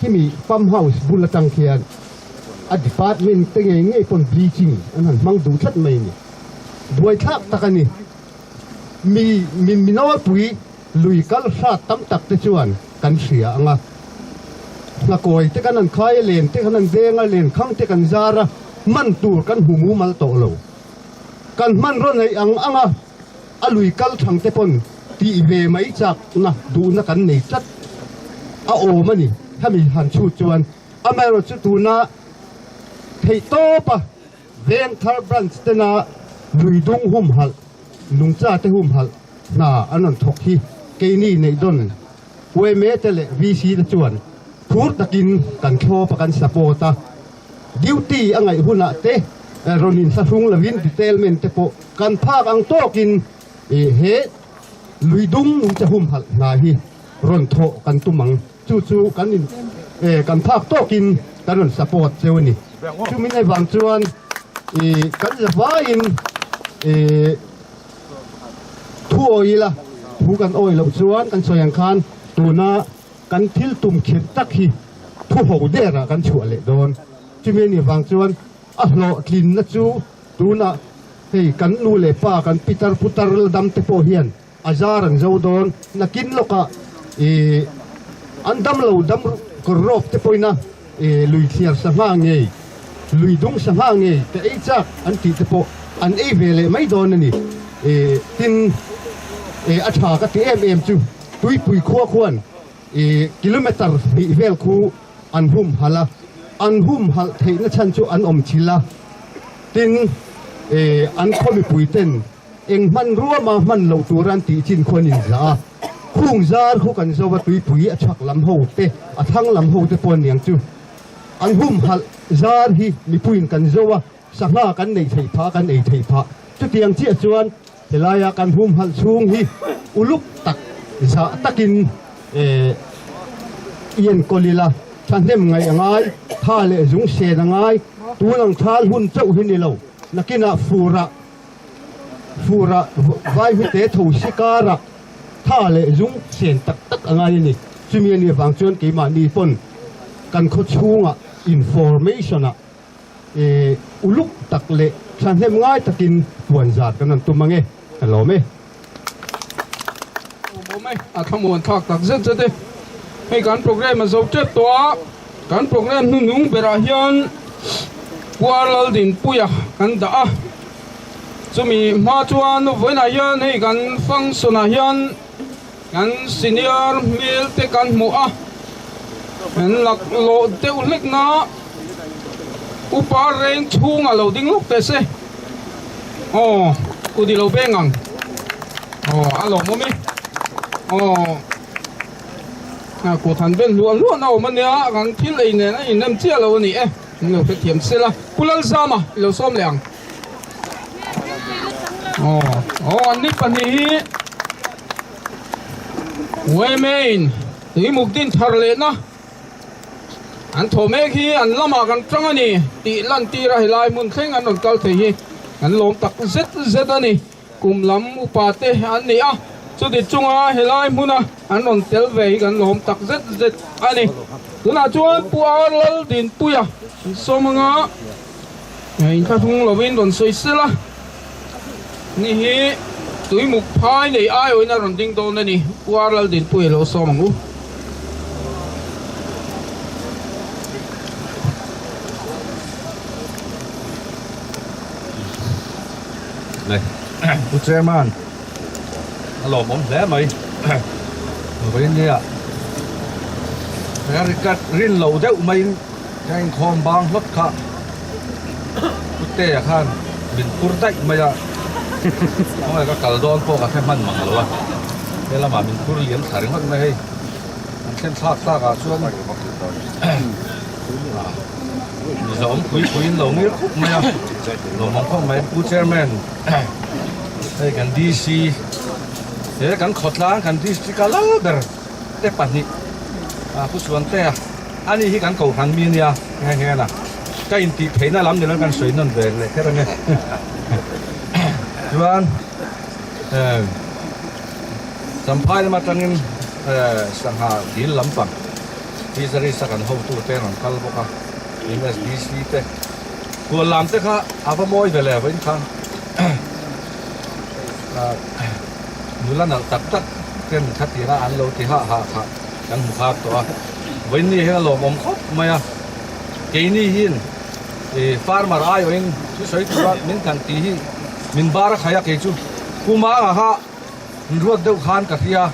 Speaker 6: kimi farm house bulatang khian a department te nge pon bleaching an han mang du that mai ni duai thak takani mi nawa pui lui kal sa tam tak te chuan kan sia anga nga koi te kan an khai len te kan an denga len khang te kan zara man tur kan humu mal to lo kan man ro nei anga alui kal thang te pon ti ve mai chak na du na kan nei chat a o mani hami han chu chuan amero chu tu na thei to pa ven thar branch te na lui dung hum hal lung cha te hum hal na anon thok hi ke ni nei don we me te le vc te chuan phur takin kan tho pa kan supporta duty angai huna te ronin sa hung lavin detailment te po kan phak ang tokin he luidung cha hum hal na hi ron tho kan tumang chu kan in kan phak tokin kanon support chewani chu min ai wang chuan kan la in thuoila thu kan oi lo chuan kan soyang khan tuna kan thil tum khit tak hi thu ho dera kan chua le don chimi ni wang chuan a hlo tlin na chu tuna hei kan nu le pa kan pitar putar dam te po hian azar an zo don nakin loka an dam lo dam korop te poina lui thiar sa nga nge lui dung sa nga nge te ei chak an ti te po an ei vele mai don ani tin a tha ka ti em chu tui pui khua khuan kilometer bi vel khu an hum hal thei na chan chu an om chila tin an khomi pui ten eng man ruwa ma man lo turan ti chin khon in za khung zar khu kan zo wa tui pui a chak lam ho te a thang lam ho te pon yang chu an hum hal zar hi mi puin kan zo wa sanga kan nei thei pha kan ei thei pha chu tiang chi a chuan helaya kan hum hal chung hi uluk tak za takin yen kolila thanem ngai angai tha le zung se na ngai tunang thal hun chau hin ni lo nakina fura vai hu te tho sikara tha le zung sen tak tak angai ni chumi ni wang chuan ke ma ni pon kan kho chunga information a uluk tak le thanem ngai takin puan zat kanan tumange hello me
Speaker 7: a thamon thak tak zet te hei kan program a zo che to kan program nu nung bera hian warlal din puya kan da a chumi ma chuan no voina hian hei kan function a hian kan senior male te kan mu a kan lak lo te ulek na upa reng chung a lo ding lok te se ku di lo bengang alo mo mi cô thành bên luôn luôn nào mà nhá càng thiên lệ này nó nhìn em chia lâu nè nhiều cái tiệm xe là kulal sa mà lâu xóm làng anh đi phần này quay main thì mục tin thar lệ na anh thổ mấy khi anh làm mà càng trăng anh nè tị lan tị ra lại muốn khen anh còn cao thì anh lom tắc rất anh nè cùng lắm upate anh nè cho đến chung helai muna anh on tel về gần lom tak rất anh tuna chuan puar lal din puya so manga in kha thung lovin don soi sela ni hi tui muk phai nei ai oi na ron ding don ni puar lal din puya lo so mangu
Speaker 5: này chairman alo mom lẽ mày với như à cái rin lẩu đậu mày cái khom bang lót khá tê khan mình pur tay mày à không phải cái cào đòn po cái man mang luôn thế là mà mình pur liếm thả đến hơn mày anh xem sát cả xuống zom kui lo ngir khúc mày lo mong không mày pu chairman đây kan DC thế kan khotlang kan DC kala ber te pani pu suan te ani hi kan ko han mi nia nghe na cái in ti thấy na lắm thì nó kan soi non về le thế rồi nghe chuan sampai ma tangin sangha dil lampang Pisari sakan hau tu te non kal boka MSDC te ko lam te kha ava moi vele vain kha nulan al tak tak ken khatira an lo ti ha kan mu kha to vain ni he lo mom khop maya ke ni hin farmer ayo in chu soi tu min kan ti hi min bar khaya ke chu kuma ha ruat deu khan ka thia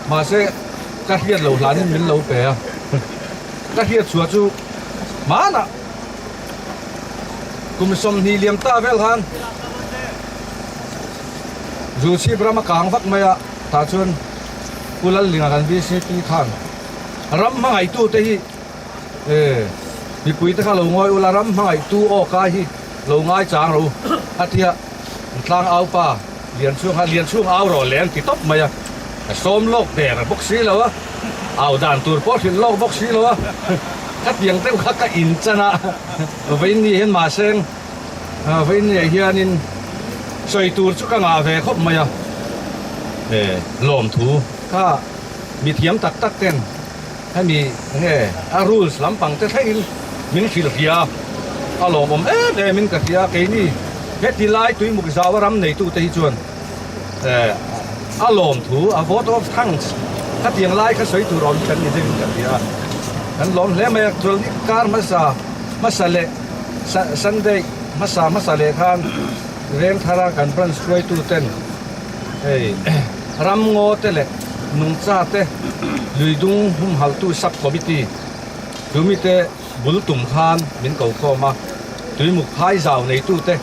Speaker 5: ma se ka hiat lo hlan min lo pe ka hiat chua chu mana kum som ni liam ta vel han zu chi brama kang vak maya ta chun kulal linga kan bi se ti khan ram mangai tu te hi mi pui te kha lo ngoi ula ram mangai tu o ka hi lo ngai chang ro atia tlang au pa lian chung au ro len ti top maya som lok der bok si lo au dan tur po hin lok bok si lo cắt tiếng tao khắc cái in chân à với ni hiện mà sen với ni hiện in soi tour chút cái ngà về khóc mày à lom thú ha bị thiếm tắc tắc tên hay bị nghe rules lắm bằng thế thấy mình chỉ được kia lom om để mình cái kia cái ni hết đi lại tụi một giáo ram này tụi tây chuan lom thú vote of thanks cắt tiếng lại cái soi tour on chân như thế cái kia kan lom le me trol ni kar masale Sunday masale khan reng thara kan branch koi tu ten ram ngo te le nung cha te luidung hum hal tu sub committee dumi te bul tum khan min ko kho ma tui muk phai zaw nei tu te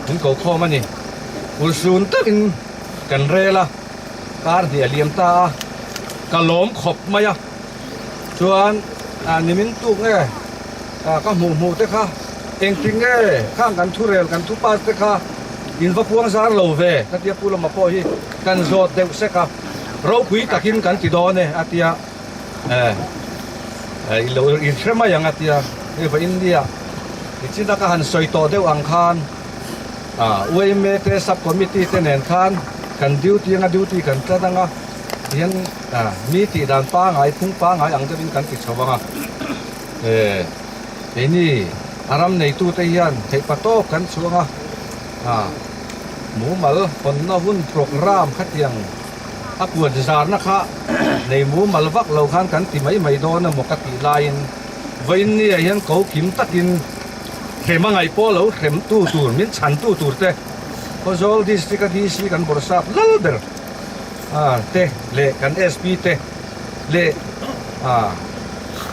Speaker 5: min ko kho ma ni ul sun takin kan rela kar dia liam ta kalom khop maya chuan nimin tu nge ka mu te kha eng ting nge khang kan thu rel kan thu pa te kha in va puang zar lo ve ka tia pula ma po hi kan zot de se ka ro pui takin kan ti do ne atia lo in shrema yang atia e va india ichina ka han soi to deu ang khan we me te sub committee te nen khan kan duty kan tadanga hian mi ti dan pa ngai phung pa ngai ang bin kan ti chawanga ni aram nei tu te hian thei pato kan chuanga mu mal pon na hun program khatiang akuan zar na kha nei mu mal vak lo khan kan ti mai do na mo ka ti lain vain ni hian ko kim takin khema ngai po lo khem tu tur min chan tu tur te ko zol district DC kan borsap lalber te le kan SP te le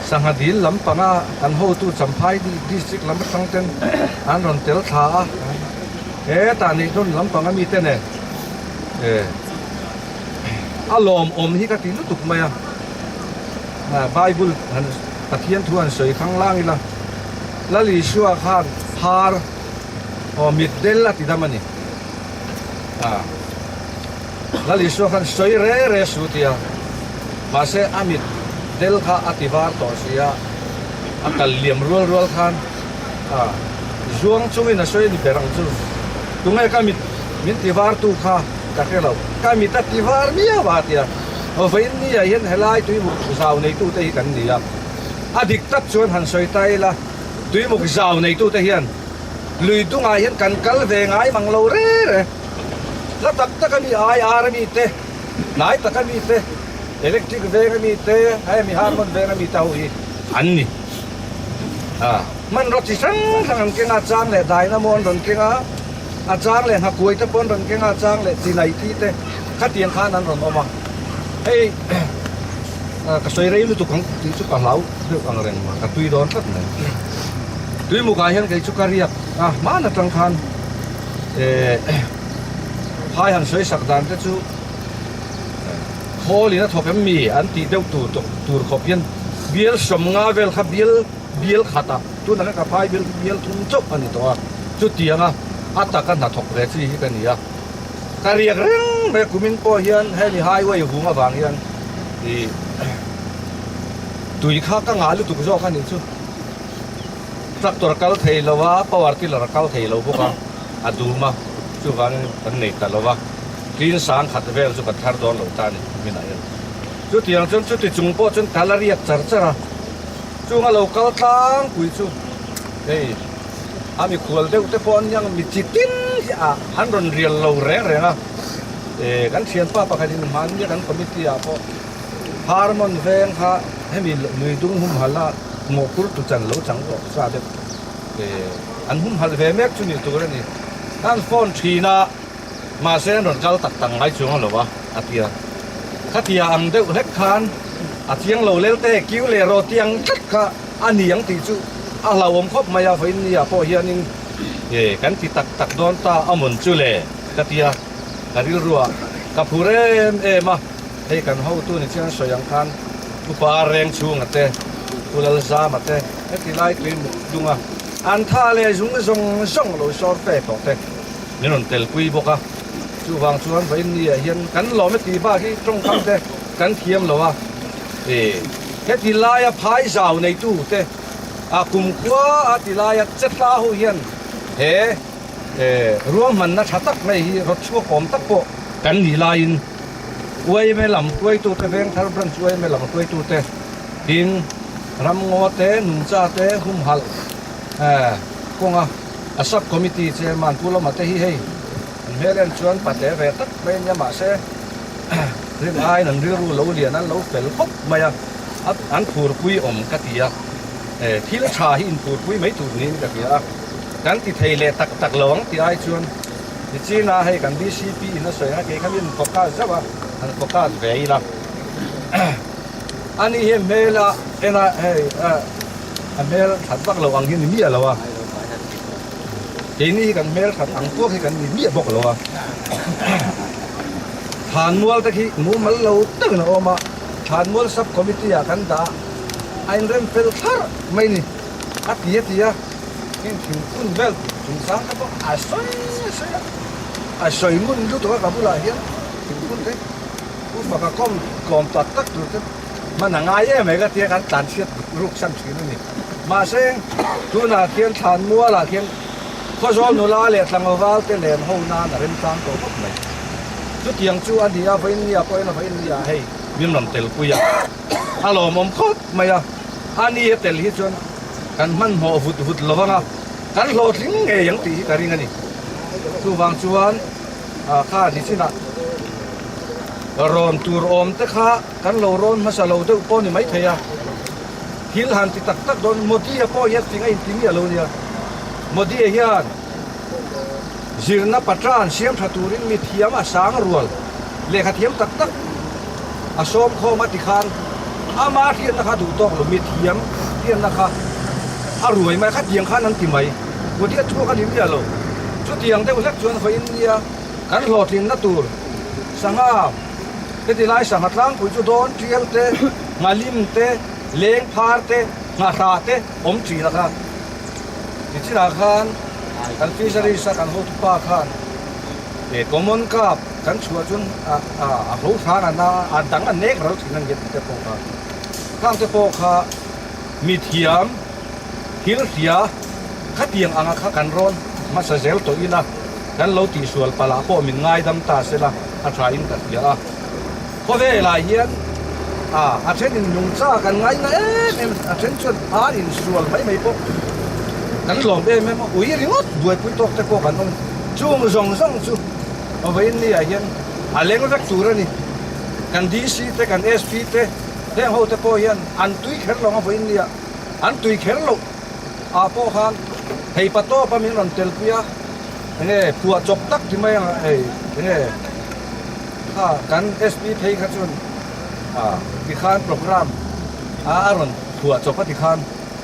Speaker 5: sanghadil lampanga kan ho tu champhai di district lampang ten an ron tel tha ta ni don lampanga mi te ne alom om hi ka ti lu tuk maya bible han pathian thuan soi khang lang ila lali shua khan har o mit del la ti damani lali shua khan soi re su tia ma se amit del kha ativar to sia akal liam rol khan zuang chungi na soi ni berang chu tungai ka min tivar tu kha ka khelo ka mi ta tivar mi wa tia o vein ni ya hian helai tui mu zau nei tu te hi kan ni ya adik tak chuan han soi tai la tui mu zau nei tu te hian lui tu nga hian kan kal ve ngai mang lo re la tak tak mi ai ar mi te nai tak mi te electric ve mi te hai mi harmon ve mi tau hi an ni man ro chi sang ke nga chang le dai na mon ron ke nga a chang le ha kuai ta pon ron ke nga chang le chi nai ti te kha tiang khan an ron oma hey ka soi rei lu tu kang ti chu ka lau de ang reng ma ka tui don thắt ne tui mu ka hian ke chu ka riak ma na tang khan hai han soi sak dan te chu kholi na thopem mi an ti deu tur khop hian biel som nga vel kha biel khata tu na ka phai bil thum chop ani to chu tianga ata kan na thok re chi hi kan nia kariak reng be kumin po hian heli highway hunga wang hian i tui kha ka nga lu tu zo kan ni chu tractor kal thei lowa power tiller kal thei lo boka aduma chu wang kan nei ta lowa clean sang khat vel chu ka thar don lo ta ni mina hian chu tiang chon chu ti chung po chon talaria char chara chu nga lo kal tlang pui chu ei ami khol deuh te pon yang mi chitin a han ron rial lo re nga kan thian pa pakhatin man ya kan committee a po harmon veng kha hemi lui dung hum hala mo kur tu chan lo chang lo sa de an hum hal ve mek chu ni tu ni kan phone thina ma sen ron kal tak tang mai chung lo wa atia khatia ang deuh hek khan a thiang lo lel te kiu le ro tiang tat kha ani yang ti chu a lawom khop maya fain ni a po hianin kan ti tak don ta amun chu le katia karil ruwa kapurem ema hei kan ho tu ni chian soyang khan upa reng chung ate ulal za mate eti lai twin dunga an tha le jung zong lo sor pe to te ninon tel pui boka chu wang chuan fain ni hian kan lo me ti ba ki trong kham te kan thiam lo wa heti lai a phai zau nei tu te a kum kwa a ti lai a chetla hu hian ruam man na thatak mai hi rot chu kom tak po kan ni lain uai me lam tuai tu te veng thar bran chuai me lam tuai tu te din ram ngo te nun cha te hum hal konga a sub committee chairman pula ma te hi hei melen chuan pate ve tak me nya ma se rim ai nan ri ru lo lian an lo fel khop maya an phur pui om katia thil tha hi in phur pui mai tu ni katia kan ti thei le tak lawang ti ai chuan ti china hei kan DCP ina soya ke khamin poka zawa an poka veila ani he mela ena hei a mel that bak lawang hin mi alawa ke ni kan mel that ang pu he kan ni mi bok lawa than mual ta khi mu mal lo tak na oma than mual sub committee a kan da ein rem fel thar mai ni atia in thing kun bel thing sang ka bo a soi mun lu to ka bula hian thing kun te ku ma ka kom tak tu te man nga ye me ka tia kan tan chiat ruk sam chi ni ma seng tu na thian than mua la thian kho zol nu la le tlang wal te lem ho na na ren sang ko bok mai chu tiang chu an dia vain nia ko na vain nia hei bim lam tel ku ya alo mom khot maya ani tel hi chon kan man ho hut lawanga kan lo thling nge yang ti ka ring ani chu wang chuan kha ni china ron tur om te kha kan lo ron ma sa lo de po ni mai theya hil han ti tak don modi a po yet tinga in tinga lo nia modi hian zirna patran siam thaturin mi thiam a sang rual le kha thiam tak a som kho ma ti khan ama thian na kha du tok lo mi thiam thian na kha a ruai mai kha tiang khan an ti mai modi a thu ka lim ya lo chu tiang te ulek chuan fa india kan lo thin na tur sanga te ti lai sang atlang pu chu don trial te ngalim te leng phar te nga ra te om chi la kha ti chi la khan kan fishery sa kan ho pa khan common kap kan chua chun a ho than na a dang a nek ro thin an get te po kha khang te po kha mi thiam hil ria khatiang anga kha kan ron ma sa zel to ina kan lo ti sual pala po min ngai dam ta sela a try in ta ya ko ve la hian a then in nung cha kan ngai na em a then chun a in sual mai po kan lom em ui ringot duai pui tok te ko kan on chung zong chu a vein ni a hian a leng vek tur ani kan DC te kan SP te leng ho te po hian an tui kher lo a vein ni an tui kher lo a po khan hei pato pa min ron tel puya nge puwa chok tak ti mai hei nge ha kan SP thei kha chun ti khan program ron puwa chok pa ti khan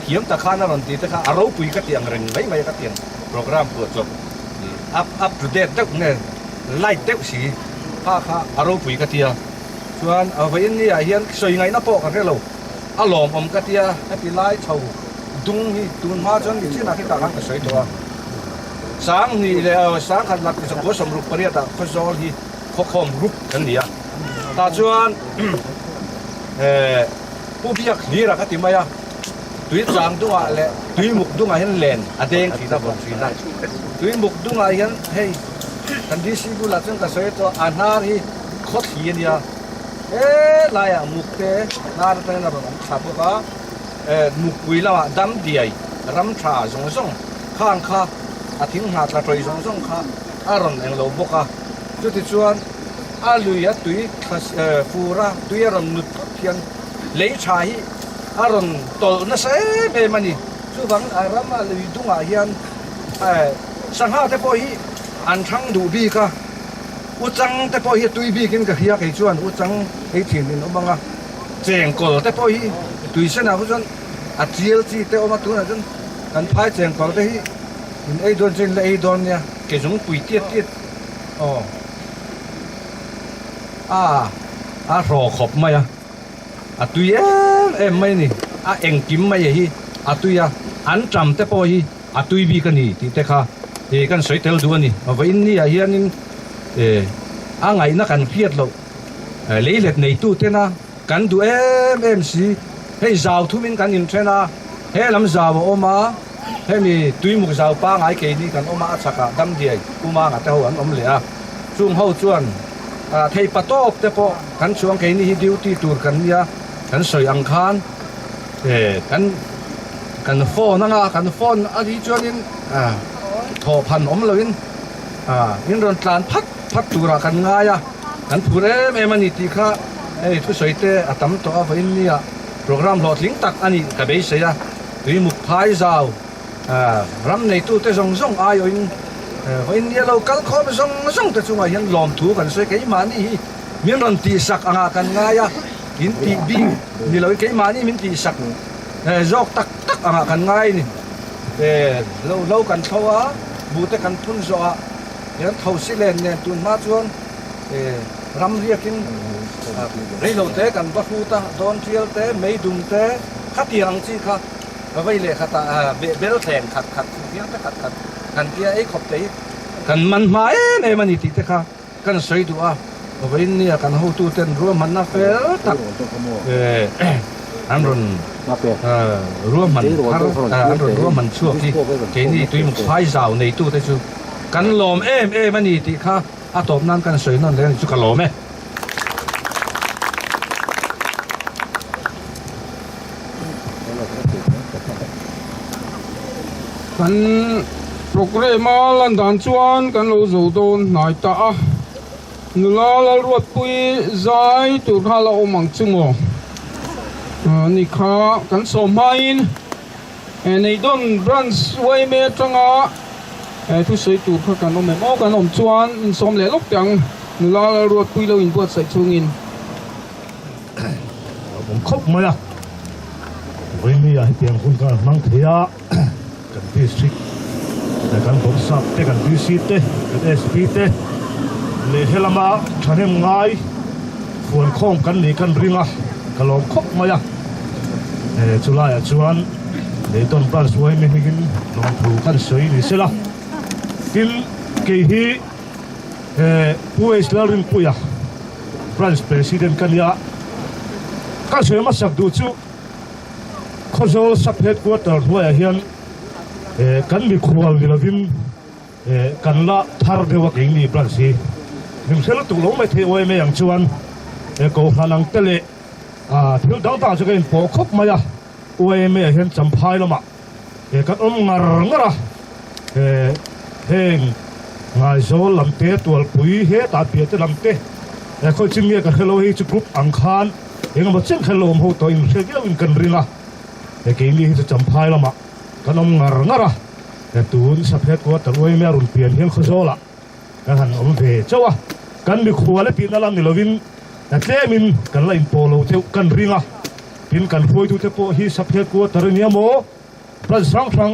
Speaker 5: hiam ta khan ron ti te kha aro pui ka tiang reng mai ka tiang program puwa chok up to date tak nge light tek si kha aro pui ka tia chuan a vein ni a hian soi ngai na po ka relo alom om ka tia ati lai chho dung hi tun ma chon ni china ki ta kan ka soi to sang ni le sang kan lak so ko som ru paria ta ko zol hi ko khom ru kan nia ta chuan pu biak ni ra ka ti maya tui chang dunga le tui muk dunga hen len adeng thi ta bon thi na tui muk dunga hen hei kan di si bu la chang ka soi to anar hi khot hi nia la ya muk te nar ta na ron tha bu ka muk pui la dam diai ram tha zong zong khang kha a thing ha tla troi zong zong kha aron eng lo boka chu ti chuan a lui ya tui fura tui ron nut thian lei tha hi aron tol na se be mani chu bang aram a lui dunga hian sang ha te po hi an thang du bi ka u chang te po hi tui bi kin ka hia kai chuan u chang ei thin in omanga cheng kol te po hi tui se na hu chuan a chiel chi te oma tu na chuan kan phai cheng kol te hi in ei don chen le ei don nia ke jung pui tiet tiet a ro khop mai a tui em mai ni a eng kim mai hi a tui an tram te po hi a tui bi ka ni ti te kha e kan soi tel du ani ma vai ni a hian in a ngai na kan phiat lo leilet nei tu te na kan du em si hei zau thu min kan in thena he lam zaw oma he mi tui muk zaw pa ngai ke ni kan oma achaka dam diai uma nga te ho an om le a chung ho chuan thei patop te po kan chuang ke ni hi duty tur kan nia kan soi ang khan kan phone nga kan phone a di chuan in tho phan om loin in ron tlan phat tura kan nga ya kan phure me mani ti kha ei thu soi te atam to a vain nia program lot ling tak ani ka be se ya tui muk phai zaw ram nei tu te zong zong ai oin vain nia lo kal kho zong zong te chunga hian lom thu kan soi ke mani hi min ron ti sak anga kan nga ya in ti bi ni lo ke mani min ti sak jok tak tak anga kan ngai ni lo kan thowa bu te kan phun zo a yan thau si len ne tun ma chuan ram riakin rei lo te kan ba hu ta don thial te mei dum te khatiang chi kha vai le khata bel theng khat thiang te khat kan tia ei khop te kan man ma ne mani ti te kha kan soi du a vai ni kan ho tu ten ru man na fel tak an ron ru man an ron ru man chuak ki ke ni tui muk phai zaw nei tu te chu kan lom em mani ti kha a top nan kan soi non le chu ka lom
Speaker 7: kan program lan dan chuan kan lo zo don nai ta a nula la ruat pui zai tur hala omang chungo ni kha kan som main nei don branch way me tanga thu sei tur kha kan om mo kan om chuan in som le lok tyang nula la ruat pui lo in buat sai chungin
Speaker 9: ผมครบมาละวันนี้ให้เพียงคุณการมั่งเทียกันดิสทริกแต่กันผมสับแต่กันดิสิเตกันเอสพีเตเลยเฮลมาฉันเองไงฝนคงกันนี่กันริงอ่ะกันลองครบมาละจุฬาจวนเลยต้นปลาสวยไม่กินลองถูกันสวยนี่สิละกินกี่ฮีผู้เอสลารินปุยะฟรานซ์ประธานกันยาก็สวยมาสักดูจูเขาจะสับเหตุว่าตอนหัวเฮียนกันมีครัวนี่ละวินกันละทาร์เดวกินี่ปรันซีมิมเซลตุลงไม่เทวไม่ยังชวนก็พลังเตะที่ดังต่างจากอินโฟคบมายาอวยไม่เห็นจำพายละมากันงารละเฮงไงโซลำเตะตัวปุ๋ยเฮตาเปียตลำเตะเขาจึงเนี่ยกันเฮโลฮีจุกรุปอังคารยังมาเช่นเฮโลมหัวตัวอินเสียวินกันริละกินี่จะจำพายละมากันงารตูนสับเหตุว่าตัวอวยไม่รุนเปลี่ยนเห็นเขาโซละกันเวเจ้ากันมีขวานปีนั่นละนี่ละวินแต่เจ้มินกันไล่โปโลเจ้ากันริงพินกันฟวยทุเทโปฮีสับเหตุว่าตัวเนี้ยโมพระสังฆัง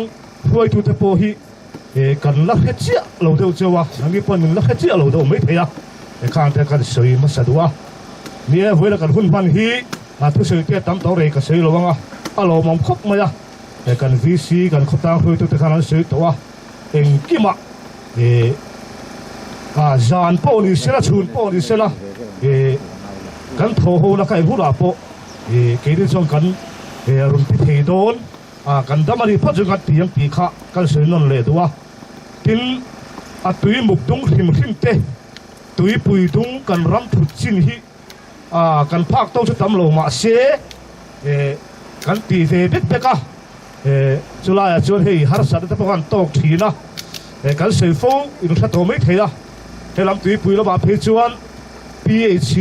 Speaker 9: ฟวยทุเทโปฮีกันลักเหตุเจ้าเราเจ้าว่าสังกีปนินลักเหตุเจ้าเราไม่เทียข้างแต่กันสวยมาสะดวกเนี่ยเวลากันหุ่นพันฮีทุกสิ่งที่ตั้มตัวเรกสวยเราว่าเรามองคบมา
Speaker 6: kan VC kan khotang hui tu te khan se to a eng kima zan po ni sela chun po ni sela kan tho ho na kai hura po ke ri chong kan run ti thei don kan damari pha chu gat tiang pi kha kan se non le duwa tin a tui muk dung hrim te tui pui dung kan ram phut chin hi kan phak to chu tam lo ma se kan ti ve bek beka chulaya chuan hei har sa te pawan tok thina kan se fo in tha to mai theila helam tui pui lo ba phe chuan PH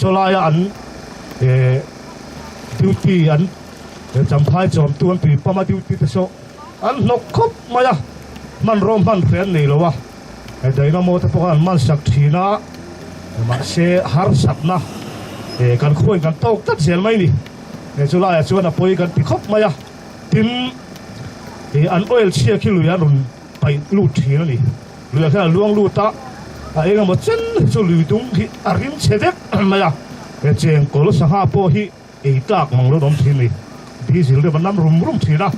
Speaker 6: solaya an duty an champhai chom tuan pi pama duty te so an nok khop maya man rom man phen nei lo wa dynamo te pawan man sak thina ma se har sapna kan khoi kan tok tat zel mai ni chulaya chuan a poi kan ti khop maya tin an oil chia kilu ya run pai lu thina ni lu ya luang lu ta enga mo chen chu lu dung hi arim chedek maya cheng kol sa ha po hi tak mang lo dom thin ni di sil de banam rum thina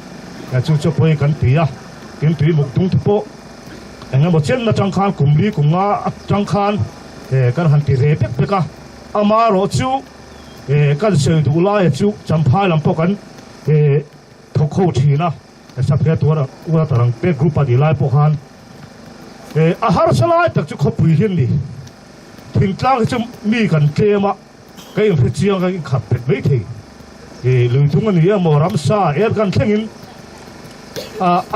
Speaker 6: chu chu poi kan ti ya tin ti muk tung po enga mo chen na chang khan kumli kunga chang khan kan han ti re pek peka ama ro chu kan se du la chu champhai lam po kan thok kho thina sa phe tu ra ura tarang pe group a di lai po khan a har salai tak chu khopui hin ni thing tlang chu mi kan tlema kai phe chiang ka khap pet mai thei lui thung ani a mo ram sa kan thlengin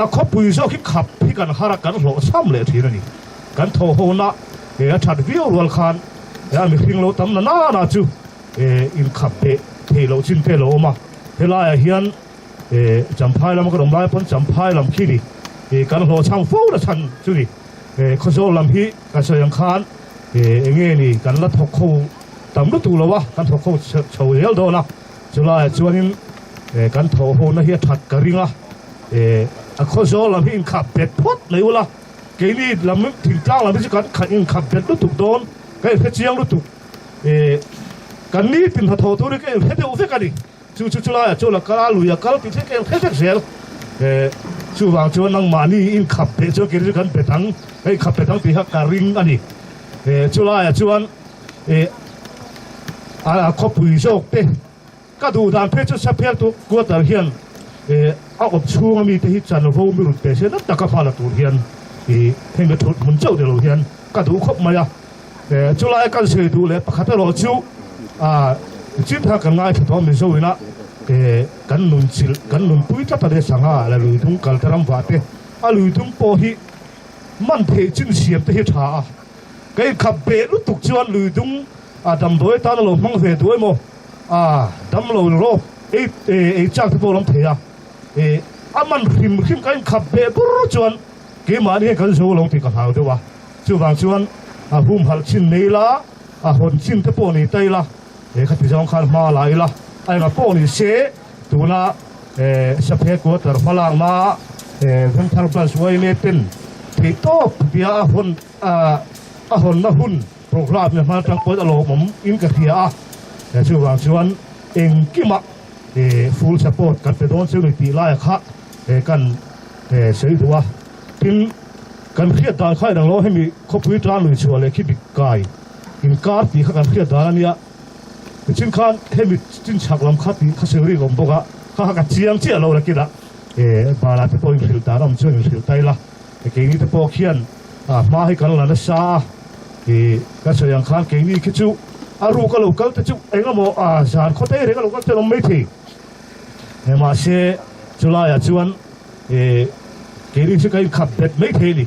Speaker 6: a khopui zo ki khap hi kan hara kan lo sam le thina ni kan tho ho na a that viu rol khan ya mi hring lo tam na chu in khap pe thei lo chin te lo ma hela hian champhai lam ka rom lai pon champhai lam khi ni kan ho chang fo da chan chu ni khozo lam hi ka so yang khan nge ni kan la thok kho tam lu tu lo wa kan thok kho chho yel do na chula chuanin kan tho ho na hi that ka ringa a khozo lam hi in khap pet phot nei wala ke ni lam thing tlang lam chi kan khan in khap pet lu tu don kai phe chiang lu tu kan ni tin tho tu ri ke phe de u fe ka ni chu la chu la kala lu ya kal pi the ke phe zel chu wang chu nang mani in khap pe chu ke ri kan pe tang ei khap pe tang pi ha ka ring ani chu la ya chuan a khopui jok te ka du dan phe chu sa phe tu ko tar hian a op chung mi te hi chan vo mi ru pe se na ta ka phala tur hian heng thut mun chau de lo hian ka du khop ma ya chu la kan se du le pakhat ro chu chim tha kan ngai thom mi so ina kan nun pui ta ta de sanga la lui thung kal taram wa te a lui thung po hi man the chin siam te hi tha kai khap be lu tuk chuan lui thung dam doi ta lo mang ve doi mo dam lo ro chak te po lam the ya a man hrim kai khap be bur chuan ke ma ni kan so long ti ka hau de wa chu wang chuan hum hal chin nei la hon chin te po ni tai la khati jong khan ma lai la ai nga po ni se tu na sa phe ko tar phalang ma gan thar plus wai me tin thi top bia hon na hun program ne ma tang po alo mom in ka thia chu wang chuan eng kima full support kan pe don se ti lai kha kan sei duwa tin kan khia dan khai dang lo hemi khopui tran lui chu le khi bik kai in kar ti kha kan khia dan ania chin khan hemi chin chak lam kha ti kha se ri gom boga kha ka chiang chi lo la ki da ba la te po in fil ta ram chu in fil tai la ke ni te po khian ma hi kan la na sa ka so yang khan ke ni ki chu aru ka lo kal te chu enga mo zan kho te re ka lo ka te lo mai thi ma se chula ya chuan ke ri se kai khap bet mai the ni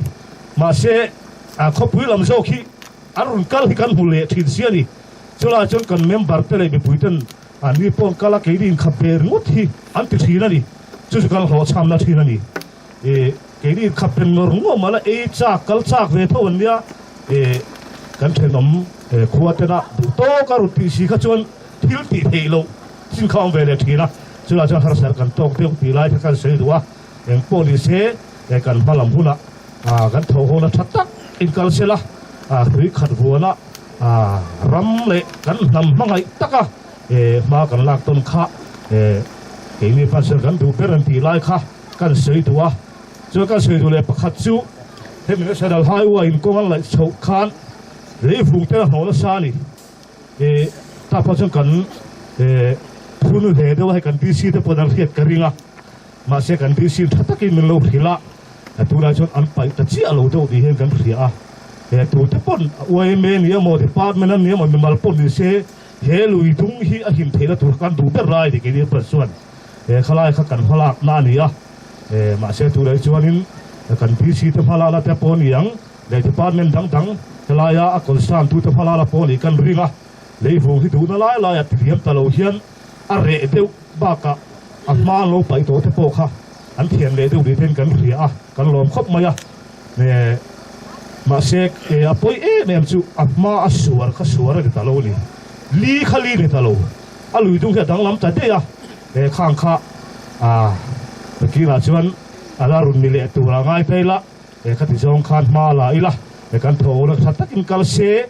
Speaker 6: ma se kho pui lam zo khi arun kal hi kan hule thi sia ni chula chon kan member te le be puiten ani pon kala ke rin khaber ngot hi an ti thina ni chu kal ho cham na thina ni ke ri khapen ngor ngo mala cha kal chak ve thon nia kan thenom khuate na to ka ru ti si kha chon thil ti thelo sin khang ve le thina chula chon har sar kan tok te ti lai kan se duwa eng poli se kan balam huna kan tho ho na thatak in kal se la hui khat ruana ram le kan nam mangai taka ma kan lak ton kha cái này phát sinh gần đủ bên thì lại khác gần sấy đủ cho gần sấy đủ lại bắt khát chú thế mình sẽ đào hai uai công an lại chậu khan lấy vùng tên họ nó xa đi ta phát sinh gần phun hệ đâu hay gần đi xí đâu bắt đầu cái ringa mà sẽ gần đi xí thắt cái mình lâu hila tu ra cho anh phải ta chỉ lâu đâu đi hết gần hila tu thế pon uai men ni mo department ni mo mình malpon đi xe he lui tung hi a him thela tu kan du ter rai de ke ni person khalai kha kan phalak na ni mà sẽ tu ra chuanin kan pi si te phala la te pon yang le department dang dang khalaya a konstan tu te phala la pon ni kan ringa le vu hi tu na lai ya tiam ta lo hian a re deu ba ka a ma lo pai to te po kha an thian le deu ri ten kan ria kan lom khop maya ne mà sẽ apoi nem chu ma asuar kha suar de ta lo ni li khali de ta lo a lui tung he dang lam ta te khang kha ki la chuan ala run mi le tu ra ngai pe la kha ti jong khan ma la ila kan tho na that takin kal se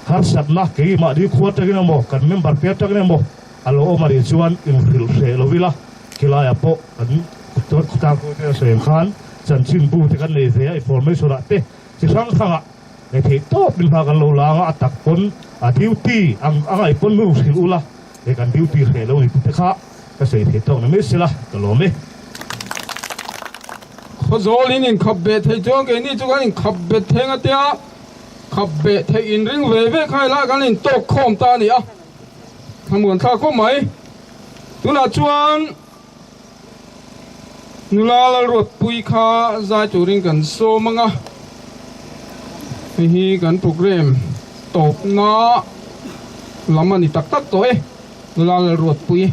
Speaker 6: har sat na ke ma di khuat ta mo kan member pe ta mo alo ma ri chuan in ril se lo vila kila ya po kan to ta ko te se khan chan chin bu te kan le ze information ra te chi sang thanga thì tốt bên pha kan lo la atak pon duty ang ai pon nu sil ula kan duty he lo ni te kha ka se the to na me sila ka lo me
Speaker 7: khozol in khap be thei jong ke ni chu kan khap be thenga tia khap be thei in ring ve ve khai la kan in tok khom ta ni thamun tha ko mai tuna chuan nula ruột pui kha za chu ring kan so manga hi kan program top na lamani tak tak to nula ruột pui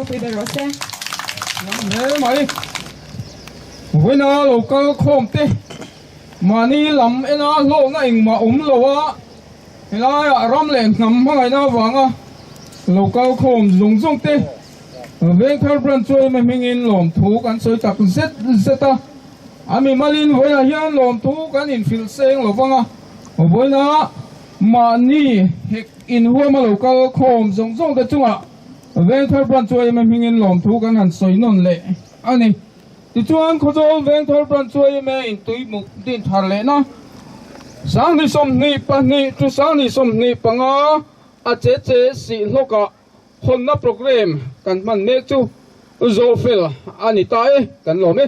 Speaker 10: ไปรถเซ่
Speaker 7: เฮ้ยมาเวนาโลกาโคมเตมานี่ลำเอ็นะโลน่าอิงมาโลวะเฮลายรำเล่งนำมาไงนะวังอ่ะโลกาโคมลงจงเตเวงเทอร์บรันช่วยไม่มีเงินหลอมถูกันสวยจากเซตอามีมาลินเวลาเฮียนหลอมถูกันอินฟิลเซงหลอฟังอ่ะเวนามานี่เฮกอินหัวมาโลกาโคมจงแต่จังอ่ะเวงเทอร์บรันช่วยไม่มีเงินหลอมถูกันหันสวยนนเละอันนี้ที่ชวนเขาจะเวงเทอร์บรันช่วยไม่อินตุยมุกดินทะเลนะสังนิสมนิปนิจุสังนิสมนิปังอาเจสิโลกะคนนับโปรแกรมกันมันเมกจูโซฟิลอันนี้ตายกันหลอม